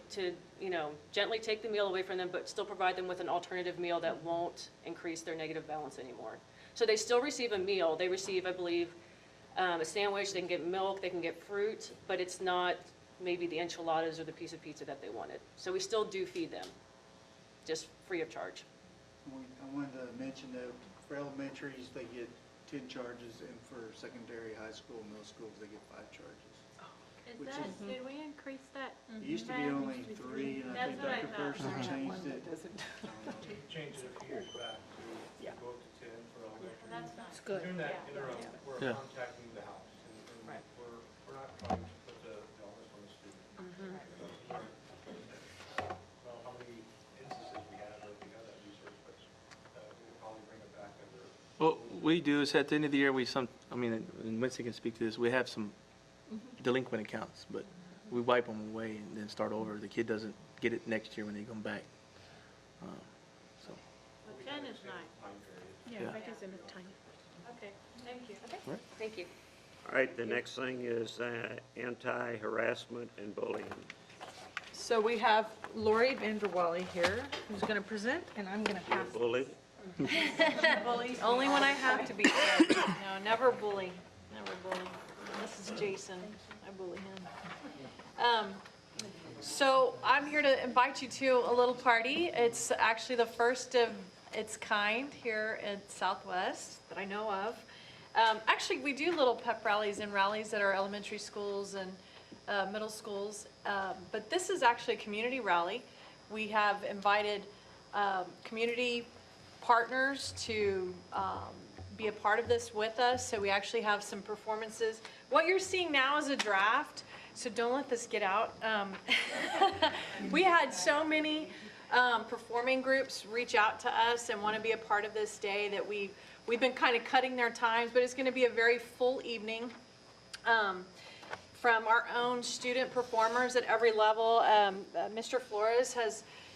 gently take the meal away from them, but still provide them with an alternative meal that won't increase their negative balance anymore. So they still receive a meal. They receive, I believe, a sandwich, they can get milk, they can get fruit, but it's not maybe the enchiladas or the piece of pizza that they wanted. So we still do feed them, just free of charge. I wanted to mention that for elementaries, they get 10 charges, and for secondary, high school, middle schools, they get 5 charges. Did we increase that? It used to be only 3, and I think That's what I Dr. thought. Person changed it. Changed it a few years back to go up to 10 for elementary. That's not. It's good. During that interim, we're Yeah. contacting the house, and Right. we're not trying to put the onus on the student. Well, how many instances we have that research, but we'll probably bring it back under. What we do is at the end of the year, and Winston can speak to this, we have some delinquent accounts, but we wipe them away and then start over. The kid doesn't get it next year when they come back. So, Well, 10 is nice. Yeah. that gives them time. Okay, thank you. Okay, Right. thank you. All right, the next thing is anti-harassment and bullying. So we have Lori Vanderwally here, who's going to present, and I'm going to pass. Bullied? Bully, only when I have to be. No, never bully, never bully. This is Jason, I bully him. So I'm here to invite you to a little party. It's actually the first of its kind here at Southwest that I know of. Actually, we do little pep rallies and rallies at our elementary schools and middle schools, but this is actually a community rally. We have invited community partners to be a part of this with us, so we actually have some performances. What you're seeing now is a draft, so don't let this get out. We had so many performing groups reach out to us and want to be a part of this day that we've been kind of cutting their times, but it's going to be a very full evening. From our own student performers at every level, Mr. Flores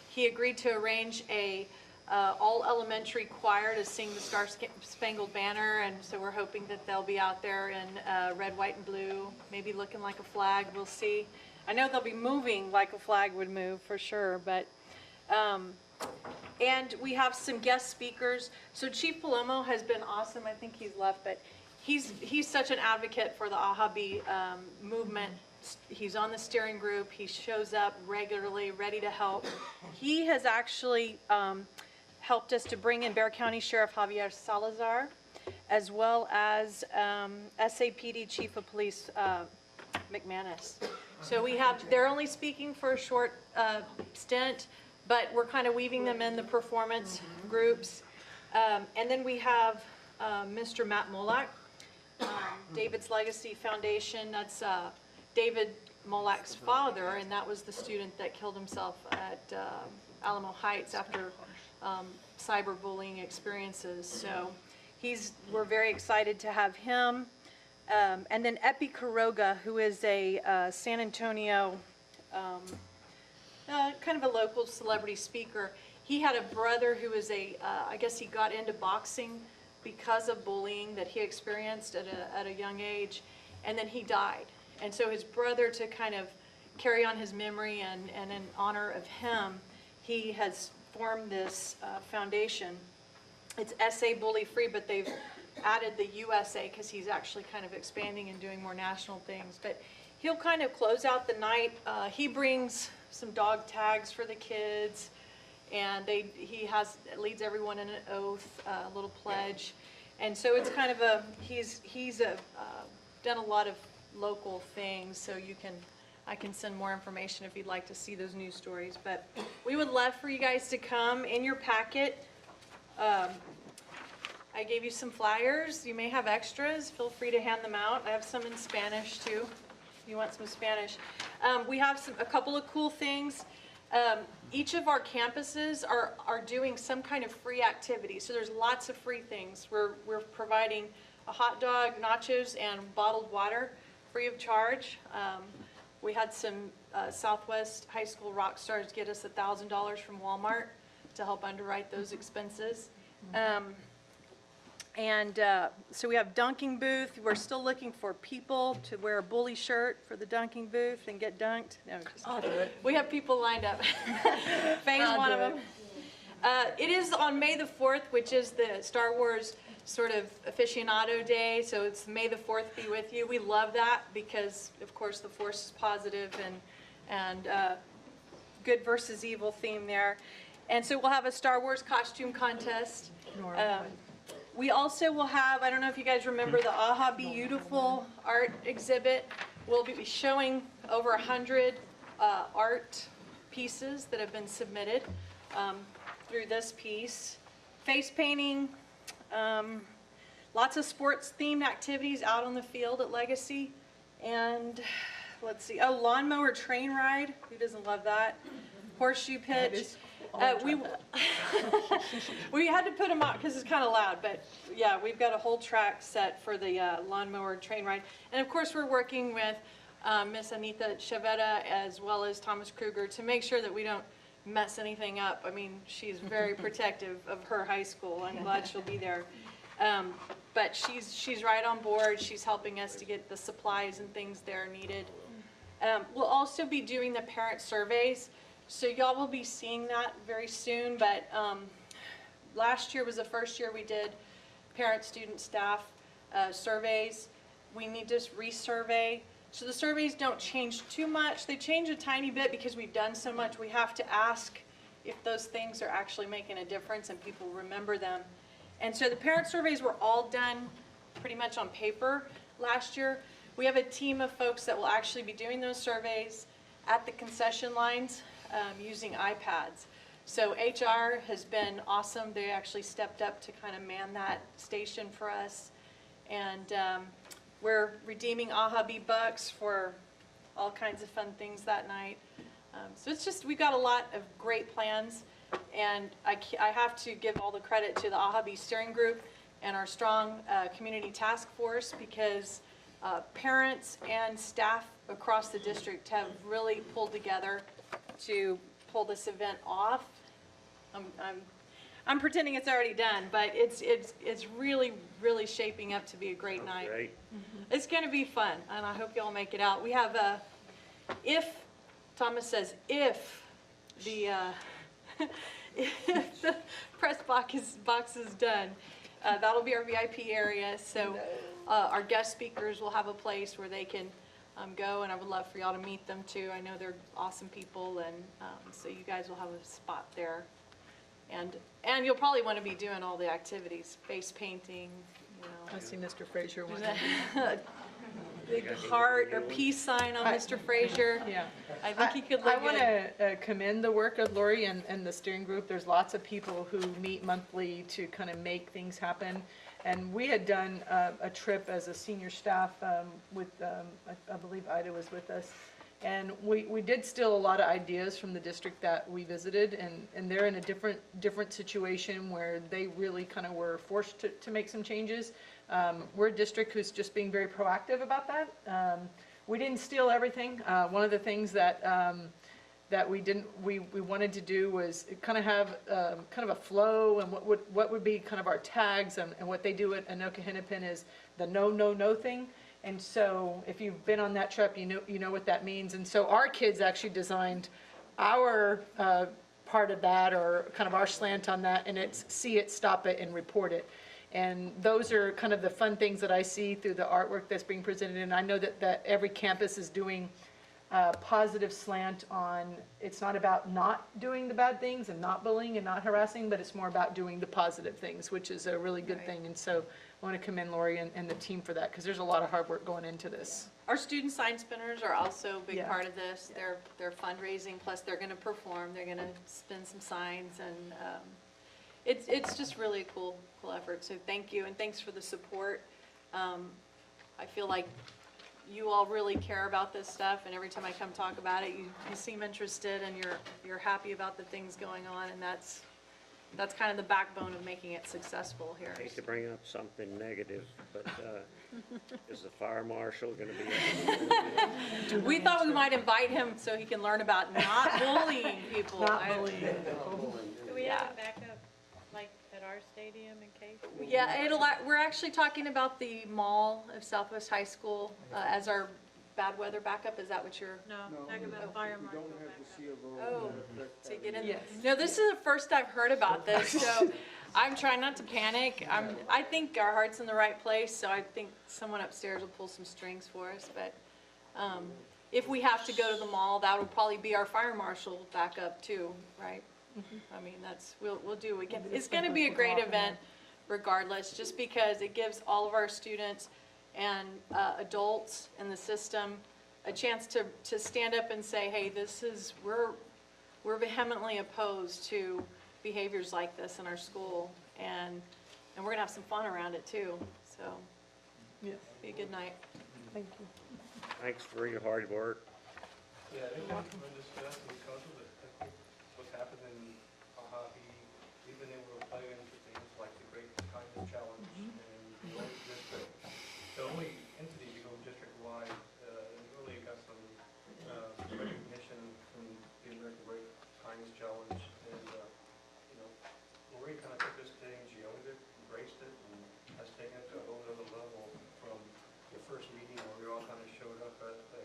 he agreed to arrange a all elementary choir to sing the Star Spangled Banner, and so we're hoping that they'll be out there in red, white, and blue, maybe looking like a flag. We'll see. I know they'll be moving like a flag would move for sure, but and we have some guest speakers. So Chief Palomo has been awesome. I think he's left, but he's such an advocate for the AHA-B movement. He's on the steering group. He shows up regularly, ready to help. He has actually helped us to bring in Bexar County Sheriff Javier Salazar, as well as SAPD Chief of Police McManus. So they're only speaking for a short stint, but we're kind of weaving them in the performance groups. And then we have Mr. Matt Molak, David's Legacy Foundation. That's David Molak's father, and that was the student that killed himself at Alamo Heights after cyberbullying experiences. So we're very excited to have him. And then Epi Quiroga, who is a San Antonio, kind of a local celebrity speaker. He had a brother who was I guess he got into boxing because of bullying that he experienced at a young age, and then he died. And so his brother, to kind of carry on his memory and in honor of him, he has formed this foundation. It's SA Bully Free, but they've added the USA because he's actually kind of expanding and doing more national things. But he'll kind of close out the night. He brings some dog tags for the kids, and he leads everyone in an oath, a little pledge. And so it's kind of he's done a lot of local things, so I can send more information if you'd like to see those news stories. But we would love for you guys to come. In your packet, I gave you some flyers. You may have extras. Feel free to hand them out. I have some in Spanish too, if you want some Spanish. We have a couple of cool things. Each of our campuses are doing some kind of free activity. So there's lots of free things. We're providing a hot dog, nachos, and bottled water free of charge. We had some Southwest High School rock stars get us $1,000 from Walmart to help underwrite those expenses. So we have dunking booth. We're still looking for people to wear a bully shirt for the dunking booth and get dunked. No, I'll do it. We have people lined up. Faye's one of them. It is on May the 4th, which is the Star Wars sort of aficionado day. So it's May the 4th be with you. We love that because, of course, the Force is positive and good versus evil theme there. And so we'll have a Star Wars costume contest. We also will have, I don't know if you guys remember the Aha Beautiful art exhibit. We'll be showing over 100 art pieces that have been submitted through this piece. Face painting, lots of sports themed activities out on the field at Legacy. And let's see, lawnmower train ride. Who doesn't love that? Horseshoe pitch. We had to put them out because it's kind of loud, but yeah, we've got a whole track set for the lawnmower train ride. And of course, we're working with Miss Anita Chavetta as well as Thomas Kruger to make sure that we don't mess anything up. I mean, she's very protective of her high school. I'm glad she'll be there. But she's right on board. She's helping us to get the supplies and things that are needed. We'll also be doing the parent surveys. So y'all will be seeing that very soon, but last year was the first year we did parent, student, staff surveys. We need to resurvey. So the surveys don't change too much. They change a tiny bit because we've done so much. We have to ask if those things are actually making a difference and people remember them. And so the parent surveys were all done pretty much on paper last year. We have a team of folks that will actually be doing those surveys at the concession lines. Using iPads. So HR has been awesome. They actually stepped up to kind of man that station for us. And we're redeeming Aha bucks for all kinds of fun things that night. So it's just, we've got a lot of great plans. And I have to give all the credit to the Aha steering group and our strong community task force because parents and staff across the district have really pulled together to pull this event off. I'm pretending it's already done, but it's really shaping up to be a great night. Great. It's going to be fun, and I hope y'all make it out. We have Thomas says if the if the press box is done, that'll be our VIP area. So our guest speakers will have a place where they can go, and I would love for y'all to meet them too. I know they're awesome people, and so you guys will have a spot there. And you'll probably want to be doing all the activities, face painting, you know. I see Mr. Frazier one. Big heart or peace sign on Mr. Frazier. Yeah. I think he could I look want good. to commend the work of Lori and the steering group. There's lots of people who meet monthly to kind of make things happen. And we had done a trip as a senior staff with, I believe Ida was with us, And we did steal a lot of ideas from the district that we visited, and they're in a different situation where they really kind of were forced to make some changes. We're a district who's just being very proactive about that. We didn't steal everything. One of the things that we wanted to do was kind of have kind of a flow, and what would be kind of our tags, and what they do at Anoka Hennepin is the no thing. And so if you've been on that trip, you know what that means. And so our kids actually designed our part of that, or kind of our slant on that, and it's see it, stop it, and report it. And those are kind of the fun things that I see through the artwork that's being presented. And I know that every campus is doing a positive slant on, it's not about not doing the bad things and not bullying and not harassing, but it's more about doing the positive things, which is a really good thing. And so I want to commend Lori and the team for that, because there's a lot of hard work going into this. Our student sign spinners are also a big Yeah. part of this. They're fundraising, plus they're going to perform. They're going to spin some signs, and it's just really a cool effort. So thank you, and thanks for the support. I feel like you all really care about this stuff, and every time I come talk about it, you seem interested, and you're happy about the things going on, and that's kind of the backbone of making it successful here. I hate to bring up something negative, but is the fire marshal going to be? We thought we might invite him so he can learn about not bullying people. Not bullying. Do we have a backup, like at our stadium in case? Yeah, we're actually talking about the mall of Southwest High School as our bad weather backup. Is that what you're? No, talking about fire marshal backup. Oh, to get in. Yes. No, this is the first I've heard about this, so I'm trying not to panic. I think our heart's in the right place, so I think someone upstairs will pull some strings for us. But if we have to go to the mall, that would probably be our fire marshal backup too, right? I mean, we'll do what we can. It's going to be a great event, regardless, just because it gives all of our students and adults in the system a chance to stand up and say, hey, we're vehemently opposed to behaviors like this in our school, and we're gonna have some fun around it too. So, Yes. be a good night. Thank you. Thanks for your hard work. Yeah, I think tremendous success because of what's happened in Ahabi. We've been able to play into things like the Great Kindness Challenge and the Gold District. The only entity to go district-wide, and really got some recognition from the American Great Kindness Challenge. And, Lori kind of took this thing, she owned it, embraced it, and has taken it to a whole other level from the first meeting where we all kind of showed up at the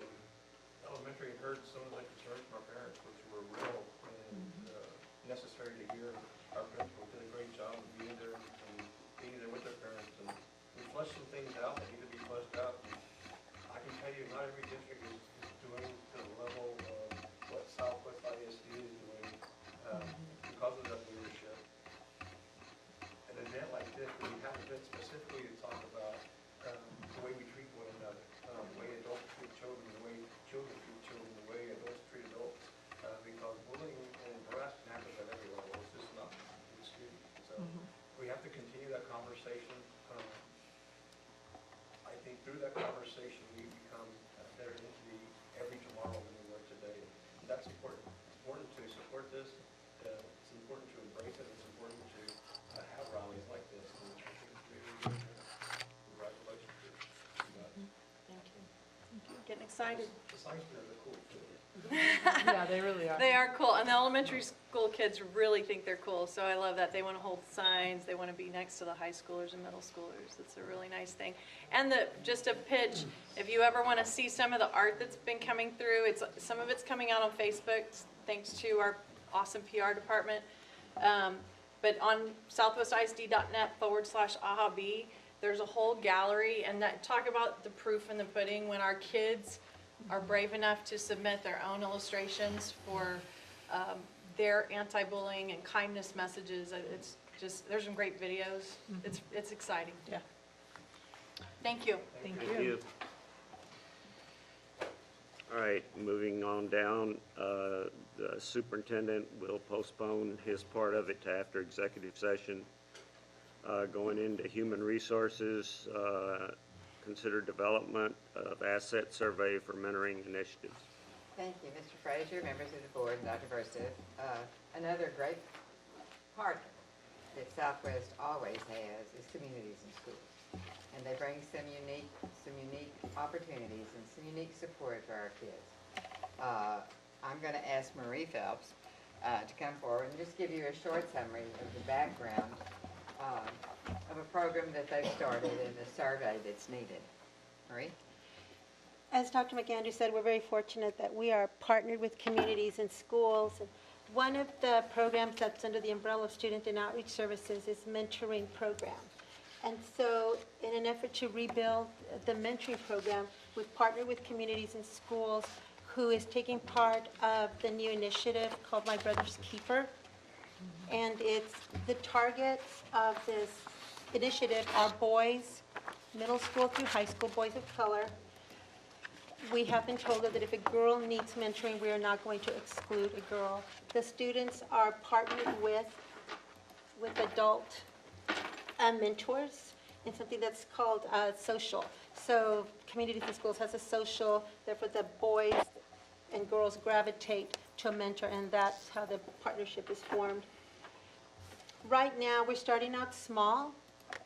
elementary and heard some of the concerns from our parents, which were real and necessary to hear. Our principal did a great job of being there and being there with their parents, and we flushed some things out that need to be flushed out. And I can tell you, not every district is doing to the level of what Southwest ISD is doing because of that leadership. An event like this, where we have events specifically to talk about the way we treat one another, the way adults treat children, the way children treat children, the way adults treat adults, because bullying and harassment happens at every level. It's just not in the student. So we have to continue that conversation. I think through that conversation, we become a better entity every tomorrow than we were today. And that's important. It's important to support this. It's important to embrace it. It's important to have rallies like this. And I think it's really good. Congratulations. Thank you. Getting excited. The science fairs are cool too. Yeah, they really are. They are cool, and the elementary school kids really think they're cool, so I love that. They want to hold signs, they want to be next to the high schoolers and middle schoolers. It's a really nice thing. And just a pitch, if you ever want to see some of the art that's been coming through, some of it's coming out on Facebook, thanks to our awesome PR department. But on southwestisd.net/AHAB, there's a whole gallery, and talk about the proof in the pudding when our kids are brave enough to submit their own illustrations for their anti-bullying and kindness messages. It's just, there's some great videos. It's exciting. Yeah. Thank you. Thank Thank you. you. All right, moving on down, the superintendent will postpone his part of it to after executive session. Going into human resources, consider development of asset survey for mentoring initiatives. Thank you, Mr. Frazier, members of the board, and Dr. Verstev. Another great part that Southwest always has is communities in schools. And they bring some unique opportunities and some unique support for our kids. I'm going to ask Marie Phelps to come forward and just give you a short summary of the background of a program that they've started and the survey that's needed. Marie? As Dr. McAndrew said, we're very fortunate that we are partnered with communities and schools. And one of the programs that's under the umbrella of Student and Outreach Services is mentoring program. And so in an effort to rebuild the mentoring program, we've partnered with communities and schools who is taking part of the new initiative called My Brother's Keeper. And it's the targets of this initiative are boys, middle school through high school, boys of color. We have been told that if a girl needs mentoring, we are not going to exclude a girl. The students are partnered with adult mentors in something that's called social. So communities and schools has a social, therefore the boys and girls gravitate to a mentor, and that's how the partnership is formed. Right now, we're starting out small,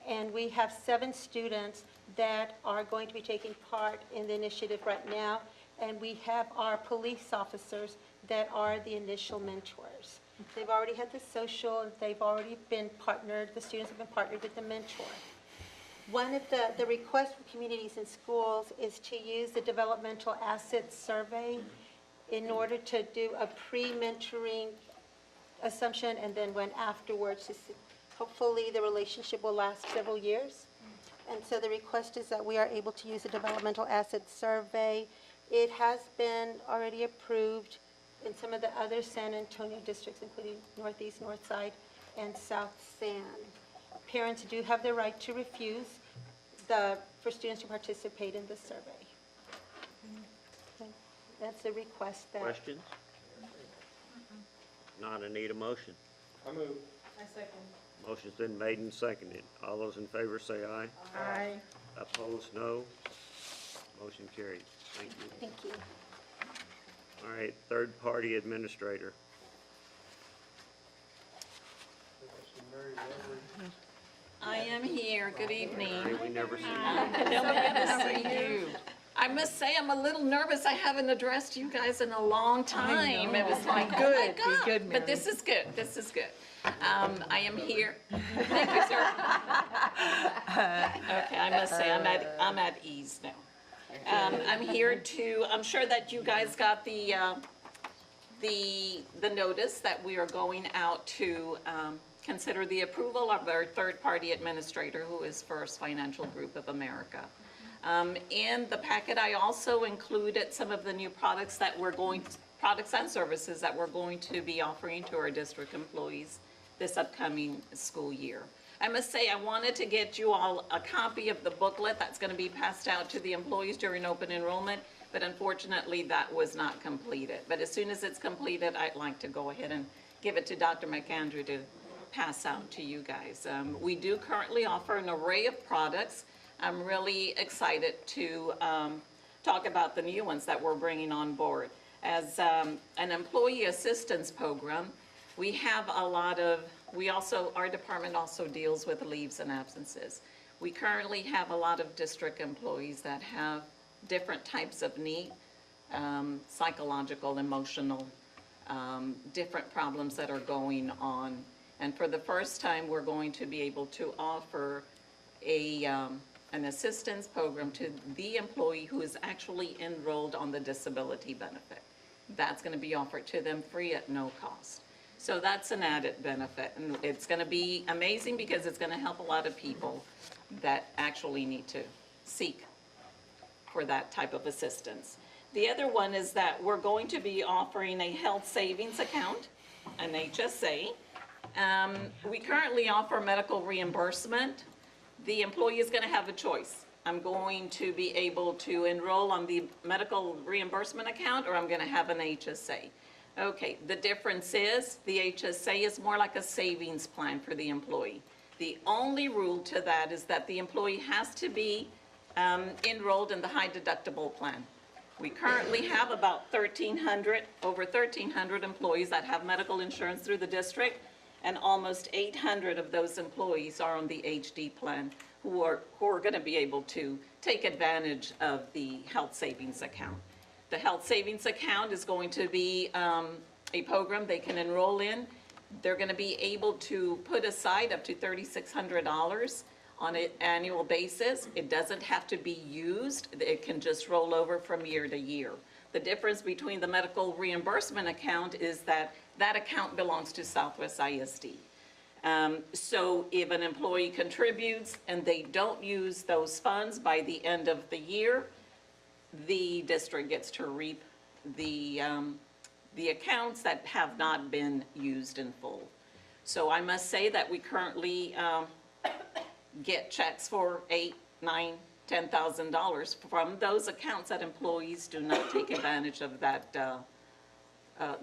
and we have 7 students that are going to be taking part in the initiative right now, and we have our police officers that are the initial mentors. They've already had the social, and they've already been partnered, the students have been partnered with the mentor. One of the requests for communities and schools is to use the developmental assets survey in order to do a pre-mentoring assumption, and then when afterwards, hopefully the relationship will last several years. And so the request is that we are able to use a developmental assets survey. It has been already approved in some of the other San Antonio districts, including Northeast, Northside, and South San. Parents do have the right to refuse for students to participate in the survey. That's a request that. Questions? Not, I need a motion. I move. I second. Motion's been made and seconded. All those in favor say aye. Aye. Opposed, no. Motion carried. Thank you. Thank you. All right, third-party administrator. I am here. Good evening. Hey, we never see you. So good to see you. I must say, I'm a little nervous. I haven't addressed you guys in a long time. It was like, oh my God. Be good, But this is good. This is good. I am here. Thank you, sir. Okay, I must say, I'm at ease now. I'm here to, I'm sure that you guys got the notice that we are going out to consider the approval of our third-party administrator, who is First Financial Group of America. In the packet, I also included some of the new products and services that we're going to be offering to our district employees this upcoming school year. I must say, I wanted to get you all a copy of the booklet that's going to be passed out to the employees during open enrollment, but unfortunately that was not completed. But as soon as it's completed, I'd like to go ahead and give it to Dr. McAndrew to pass out to you guys. We do currently offer an array of products. I'm really excited to talk about the new ones that we're bringing on board. As an employee assistance program, we have a lot of, our department also deals with leaves and absences. We currently have a lot of district employees that have different types of need, psychological, emotional, different problems that are going on. And for the first time, we're going to be able to offer an assistance program to the employee who is actually enrolled on the disability benefit. That's going to be offered to them free at no cost. So that's an added benefit, and it's going to be amazing because it's going to help a lot of people that actually need to seek for that type of assistance. The other one is that we're going to be offering a health savings account, an HSA. We currently offer medical reimbursement. The employee is going to have a choice. I'm going to be able to enroll on the medical reimbursement account, or I'm going to have an HSA. Okay, the difference is the HSA is more like a savings plan for the employee. The only rule to that is that the employee has to be enrolled in the high deductible plan. We currently have about over 1,300 employees that have medical insurance through the district, and almost 800 of those employees are on the HD plan who are going to be able to take advantage of the health savings account. The health savings account is going to be a program they can enroll in. They're going to be able to put aside up to $3,600 on an annual basis. It doesn't have to be used. It can just roll over from year to year. The difference between the medical reimbursement account is that that account belongs to Southwest ISD. So if an employee contributes and they don't use those funds by the end of the year, the district gets to reap the accounts that have not been used in full. So I must say that we currently get checks for $8,000, $9,000, $10,000 from those accounts that employees do not take advantage of that,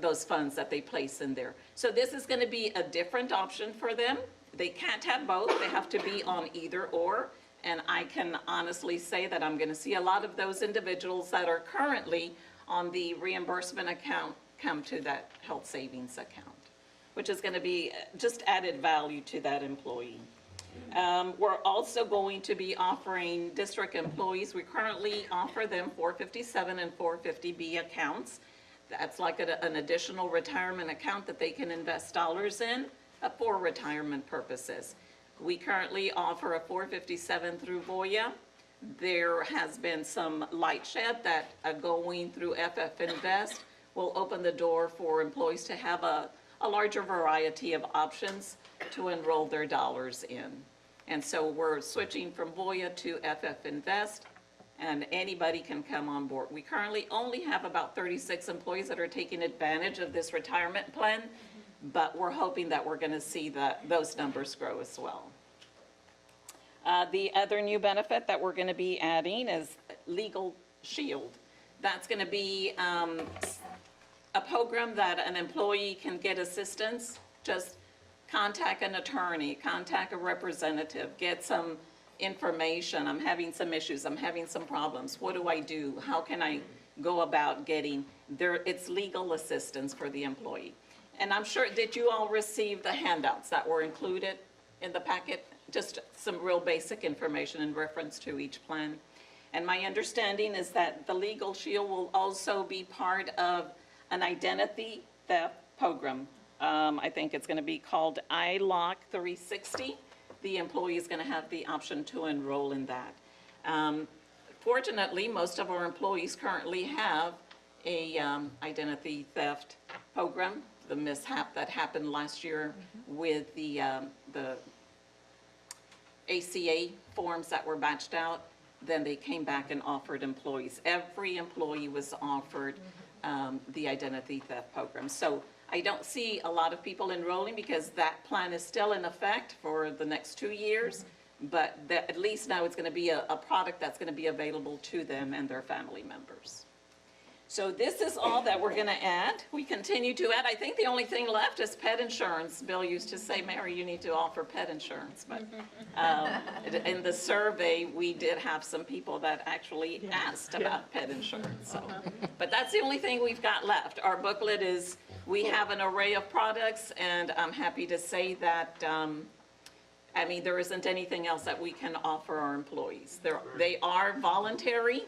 those funds that they place in there. So this is going to be a different option for them. They can't have both. They have to be on either or. And I can honestly say that I'm going to see a lot of those individuals that are currently on the reimbursement account come to that health savings account, which is going to be just added value to that employee. We're also going to be offering district employees, we currently offer them 457 and 450B accounts. That's like an additional retirement account that they can invest dollars in for retirement purposes. We currently offer a 457 through Voya. There has been some light shed that going through FF Invest will open the door for employees to have a larger variety of options to enroll their dollars in. And so we're switching from Voya to FF Invest, and anybody can come on board. We currently only have about 36 employees that are taking advantage of this retirement plan, but we're hoping that we're going to see those numbers grow as well. The other new benefit that we're going to be adding is Legal Shield. That's going to be a program that an employee can get assistance. Just contact an attorney, contact a representative, get some information. I'm having some issues, I'm having some problems. What do I do? How can I go about getting there? It's legal assistance for the employee. And I'm sure, did you all receive the handouts that were included in the packet? Just some real basic information in reference to each plan. And my understanding is that the Legal Shield will also be part of an identity theft program. I think it's going to be called iLock 360. The employee is going to have the option to enroll in that. Fortunately, most of our employees currently have a identity theft program. The mishap that happened last year with the ACA forms that were batched out, then they came back and offered employees. Every employee was offered the identity theft program. So I don't see a lot of people enrolling because that plan is still in effect for the next 2 years, but at least now it's going to be a product that's going to be available to them and their family members. So this is all that we're going to add. We continue to add. I think the only thing left is pet insurance. Bill used to say, Mary, you need to offer pet insurance. But in the survey, we did have some people that actually asked about pet insurance. So, but that's the only thing we've got left. Our booklet is, we have an array of products, and I'm happy to say that, I mean, there isn't anything else that we can offer our employees. They are voluntary.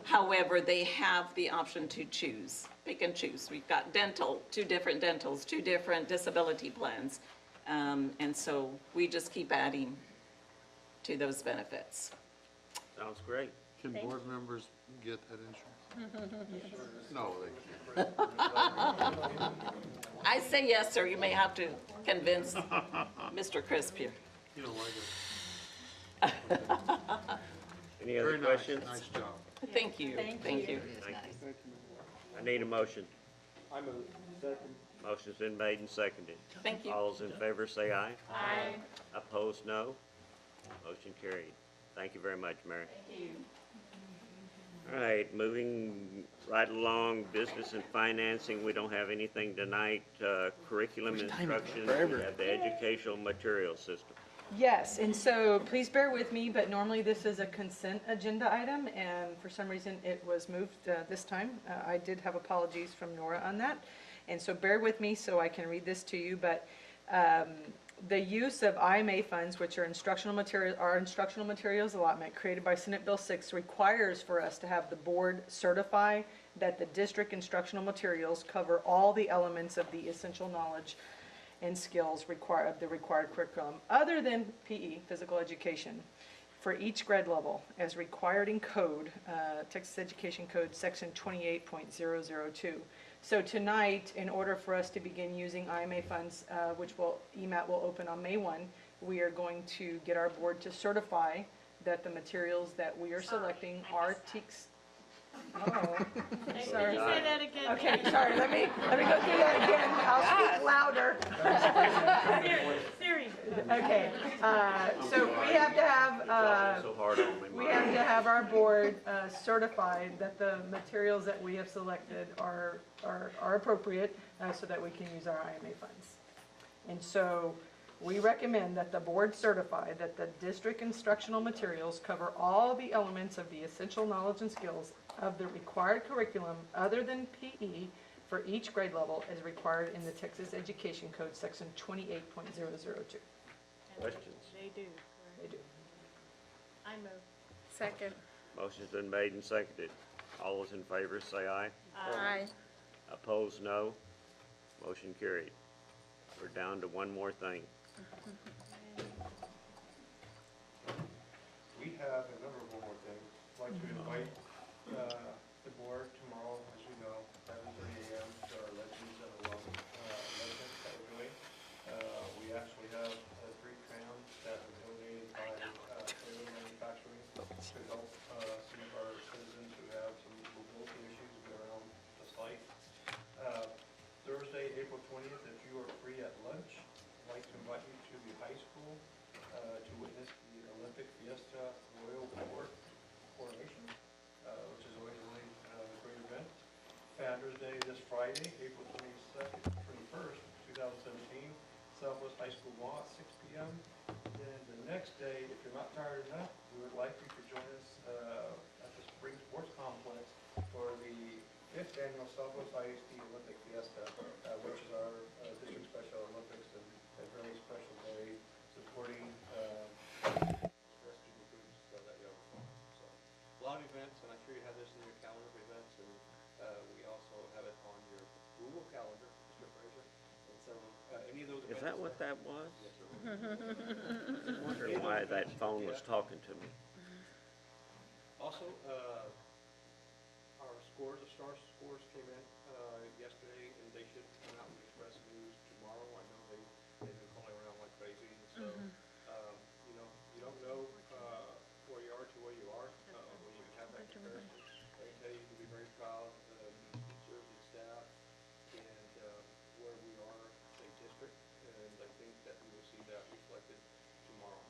However, they have the option to choose. They can choose. We've got dental, 2 different dentals, 2 different disability plans. And so we just keep adding to those benefits. Sounds great. Can board members get that insurance? No, they can't. I say yes, sir. You may have to convince Mr. Crisp here. You don't like it. Any other questions? Nice job. Thank you. Thank you. I need a motion. I move. Second. Motion's been made and seconded. Thank you. All those in favor say aye. Aye. Opposed, no. Motion carried. Thank you very much, Mary. Thank you. All right, moving right along, business and financing, we don't have anything tonight. Curriculum instruction, we have the educational material system. Yes, and so please bear with me, but normally this is a consent agenda item, and for some reason it was moved this time. I did have apologies from Nora on that, and so bear with me so I can read this to you, but the use of IMA funds, which are instructional materials allotment created by Senate Bill 6, requires for us to have the board certify that the district instructional materials cover all the elements of the essential knowledge and skills of the required curriculum, other than PE, physical education, for each grade level, as required in code, Texas Education Code, section 28.002. So tonight, in order for us to begin using IMA funds, which EMAT will open on May 1, we are going to get our board to certify that the materials that we are selecting are TEKS. Oh, Hey, sorry. Can you say that again? Okay, sorry, let me go through that again. I'll speak louder. Siri. Okay, so we have to have, So hard on me, we Mike. have to have our board certified that the materials that we have selected are appropriate, so that we can use our IMA funds. And so we recommend that the board certify that the district instructional materials cover all the elements of the essential knowledge and skills of the required curriculum other than PE for each grade level as required in the Texas Education Code, section 28.002. Questions? They do. They do. I move. Second. Motion's been made and seconded. All those in favor say aye. Aye. Opposed, no. Motion carried. We're down to one more thing. We have a number of more things. I'd like to invite the board tomorrow, as you know, 7:30 a.m. to our Legends of the Love Legends that we're doing. We actually have 3 crayons that were donated by Toyota Manufacturing to help some of our citizens who have some mobility issues get around the site. Thursday, April 20th, if you are free at lunch, I'd like to invite you to the high school to witness the Olympic Fiesta Royal Coronation, which is always a really great event. Founders Day this Friday, April 21st, 2017, Southwest High School Law at 6 p.m. Then the next day, if you're not tired enough, we would like you to join us at the Spring Sports Complex for the 5th annual Southwest ISD Olympic Fiesta, which is our district Special Olympics and a very special day supporting student groups that you have. So, a lot of events, and I'm sure you have this in your calendar of events, and we also have it on your Google Calendar, Mr. Fraser. And so, any of those events. Is that what that was? Yes, sir. I wondered why that phone was talking to me. Also, our scores, the STAR scores came in yesterday, and they should come out with Express News tomorrow. I know they've been calling around like crazy, and so, you know, you don't know where you are to where you are when you have that comparison. I can tell you can be very proud of teachers and staff and where we are as a district, and I think that we will see that reflected tomorrow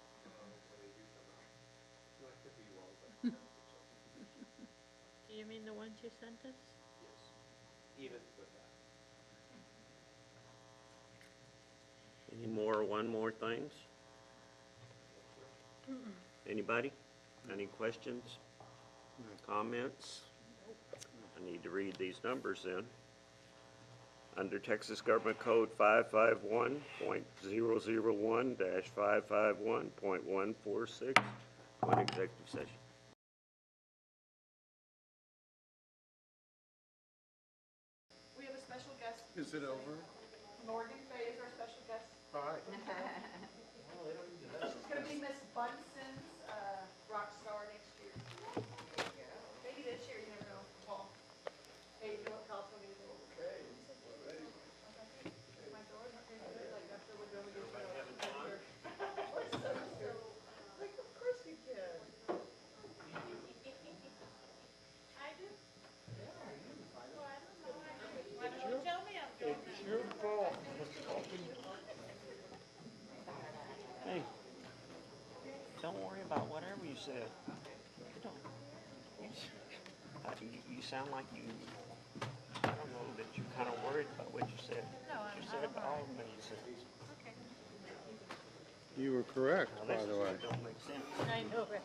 when they do come out. No, I could be wrong, but I think so. Do you mean the ones you sent us? Yes, even with that. Any more one more things? Anybody? Any questions? Comments? I need to read these numbers in. Under Texas Government Code 551.001-551.146, one executive session. We have a special guest. Is it over? Morgan Fay is our special guest. Hi. She's going to be Miss Bunson's rock star next year. Maybe this year, you never know. Paul. Hey, you know what Cal told me to do? Okay. My door, okay, good. Like, after we're done with this, like, of course you can. I do? Well, I don't know. Why don't you tell me I'm going It's your fault. Hey, don't worry about whatever you said. You sound like you, I don't know, that you're kind of worried about what you said. No, You said all of them, you said. Okay. You were correct, by the way. Don't make sense. I know it.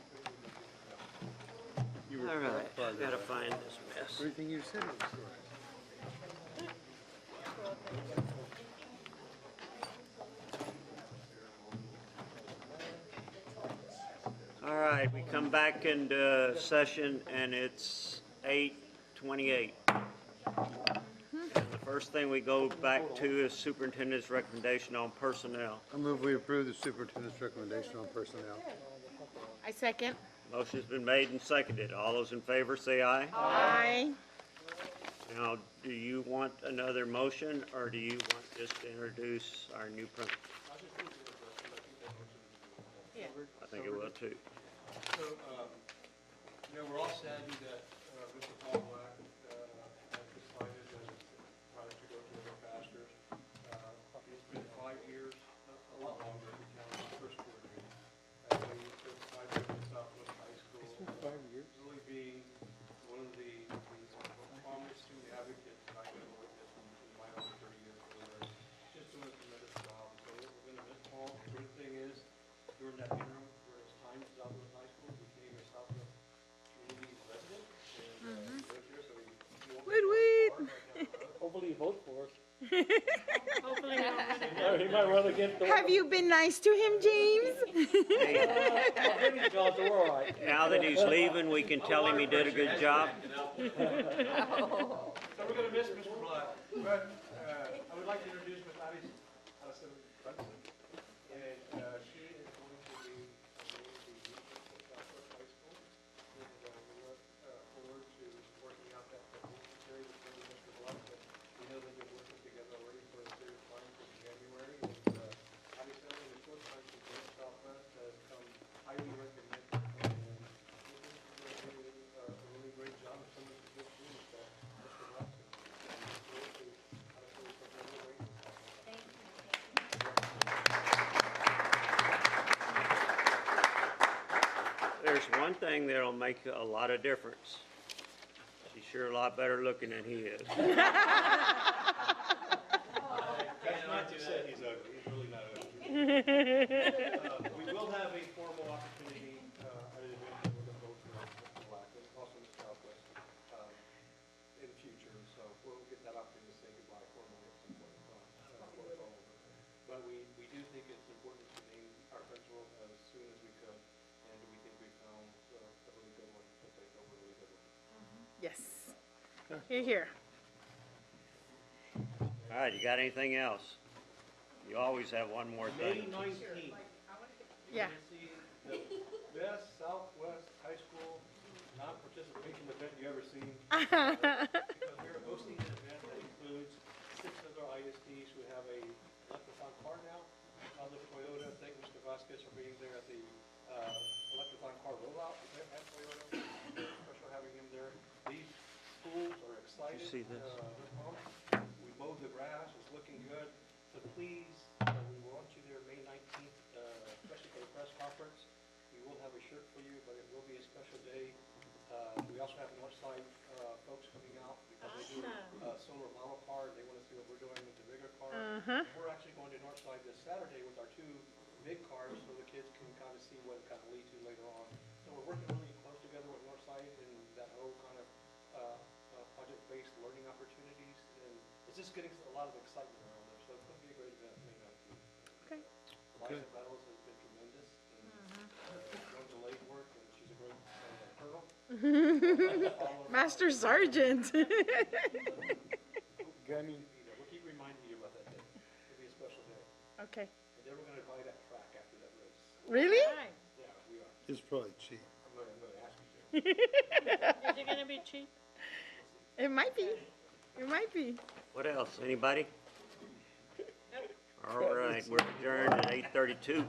You were All right, correct, by I've the got to way. find this mess. Everything you said was correct. All right, we come back into session and it's 8:28. The first thing we go back to is superintendent's recommendation on personnel. I move we approve the superintendent's recommendation on personnel. I second. Motion's been made and seconded. All those in favor say aye. Aye. Now, do you want another motion or do you want just to introduce our new principal? Yeah. I think it will too. So, we're all saddened that Mr. Paul Black has decided that it's time to go to other pastures. It's been 5 years, a lot longer if we count the first quarter. He took 5 years at Southwest High School. It's been 5 years? Really being one of the prominent student advocates that I can witness in my own 30 years of career. Just doing a tremendous job. So we're going to miss Paul. The good thing is, during that interim, where it's time to Southwest High School, we became a Southwest community resident. And lived here, so he won't be hard right now. Hopefully he votes for us. Hopefully he'll run He might run against the. Have you been nice to him, James? Now that he's leaving, we can tell him he did a good job. So we're gonna miss Mr. Black, but I would like to introduce Ms. Alice Allison Brunson. And she is going to be the teacher at Southwest High School. And we look forward to working out that necessary with Mr. Black. But we know that they're working together already for a period of time from January. And obviously, in the short time she's been at Southwest has come highly recommended. And this is doing a really great job of some of the good students that Mr. Black has. There's one thing that'll make a lot of difference. She's sure a lot better looking than he is. That's not to say he's ugly, he's really not ugly. We will have a formal opportunity, at an event that we're gonna go to Mr. Black, and also in the Southwest, in the future, so we'll get that opportunity to say goodbye formally at some point in time, before it's all over. But we do think it's important to name our principal as soon as we could, and we think we found a really good one to take over, a really good one. Yes. Here, here. All right, you got anything else? You always have one more May thing. 19th. Yeah. See the best Southwest High School non-participation event you ever seen. Because we're hosting an event that includes 6 other ISDs who have a electrified car now. Other Toyota, thank Mr. Vasquez for being there at the electrified car rollout at Toyota. Special having him there. These schools are excited. You see this? They're pumped. We mowed the grass, it's looking good. So please, we want you there May 19th, especially for the press conference. We will have a shirt for you, but it will be a special day. We also have Northside folks coming out because they do solar model car, and they want to see what we're doing with the bigger car. We're actually going to Northside this Saturday with our 2 big cars, so the kids can kind of see what it kind of lead to later on. So we're working really close together with Northside and that whole kind of project-based learning opportunities, and it's just getting a lot of excitement around there, so it could be a great event, May 19th. Okay. Liza Battles has been tremendous, and no delayed work, and she's a great colonel. Master Sergeant. Gunny. We'll keep reminding you about that day. It'll be a special day. Okay. And then we're gonna buy that track after that race. Really? Yeah, we are. It's probably cheap. I'm gonna ask you to. Is it gonna be cheap? It might be. It might be. What else? Anybody? All right, we're adjourned at 8:32.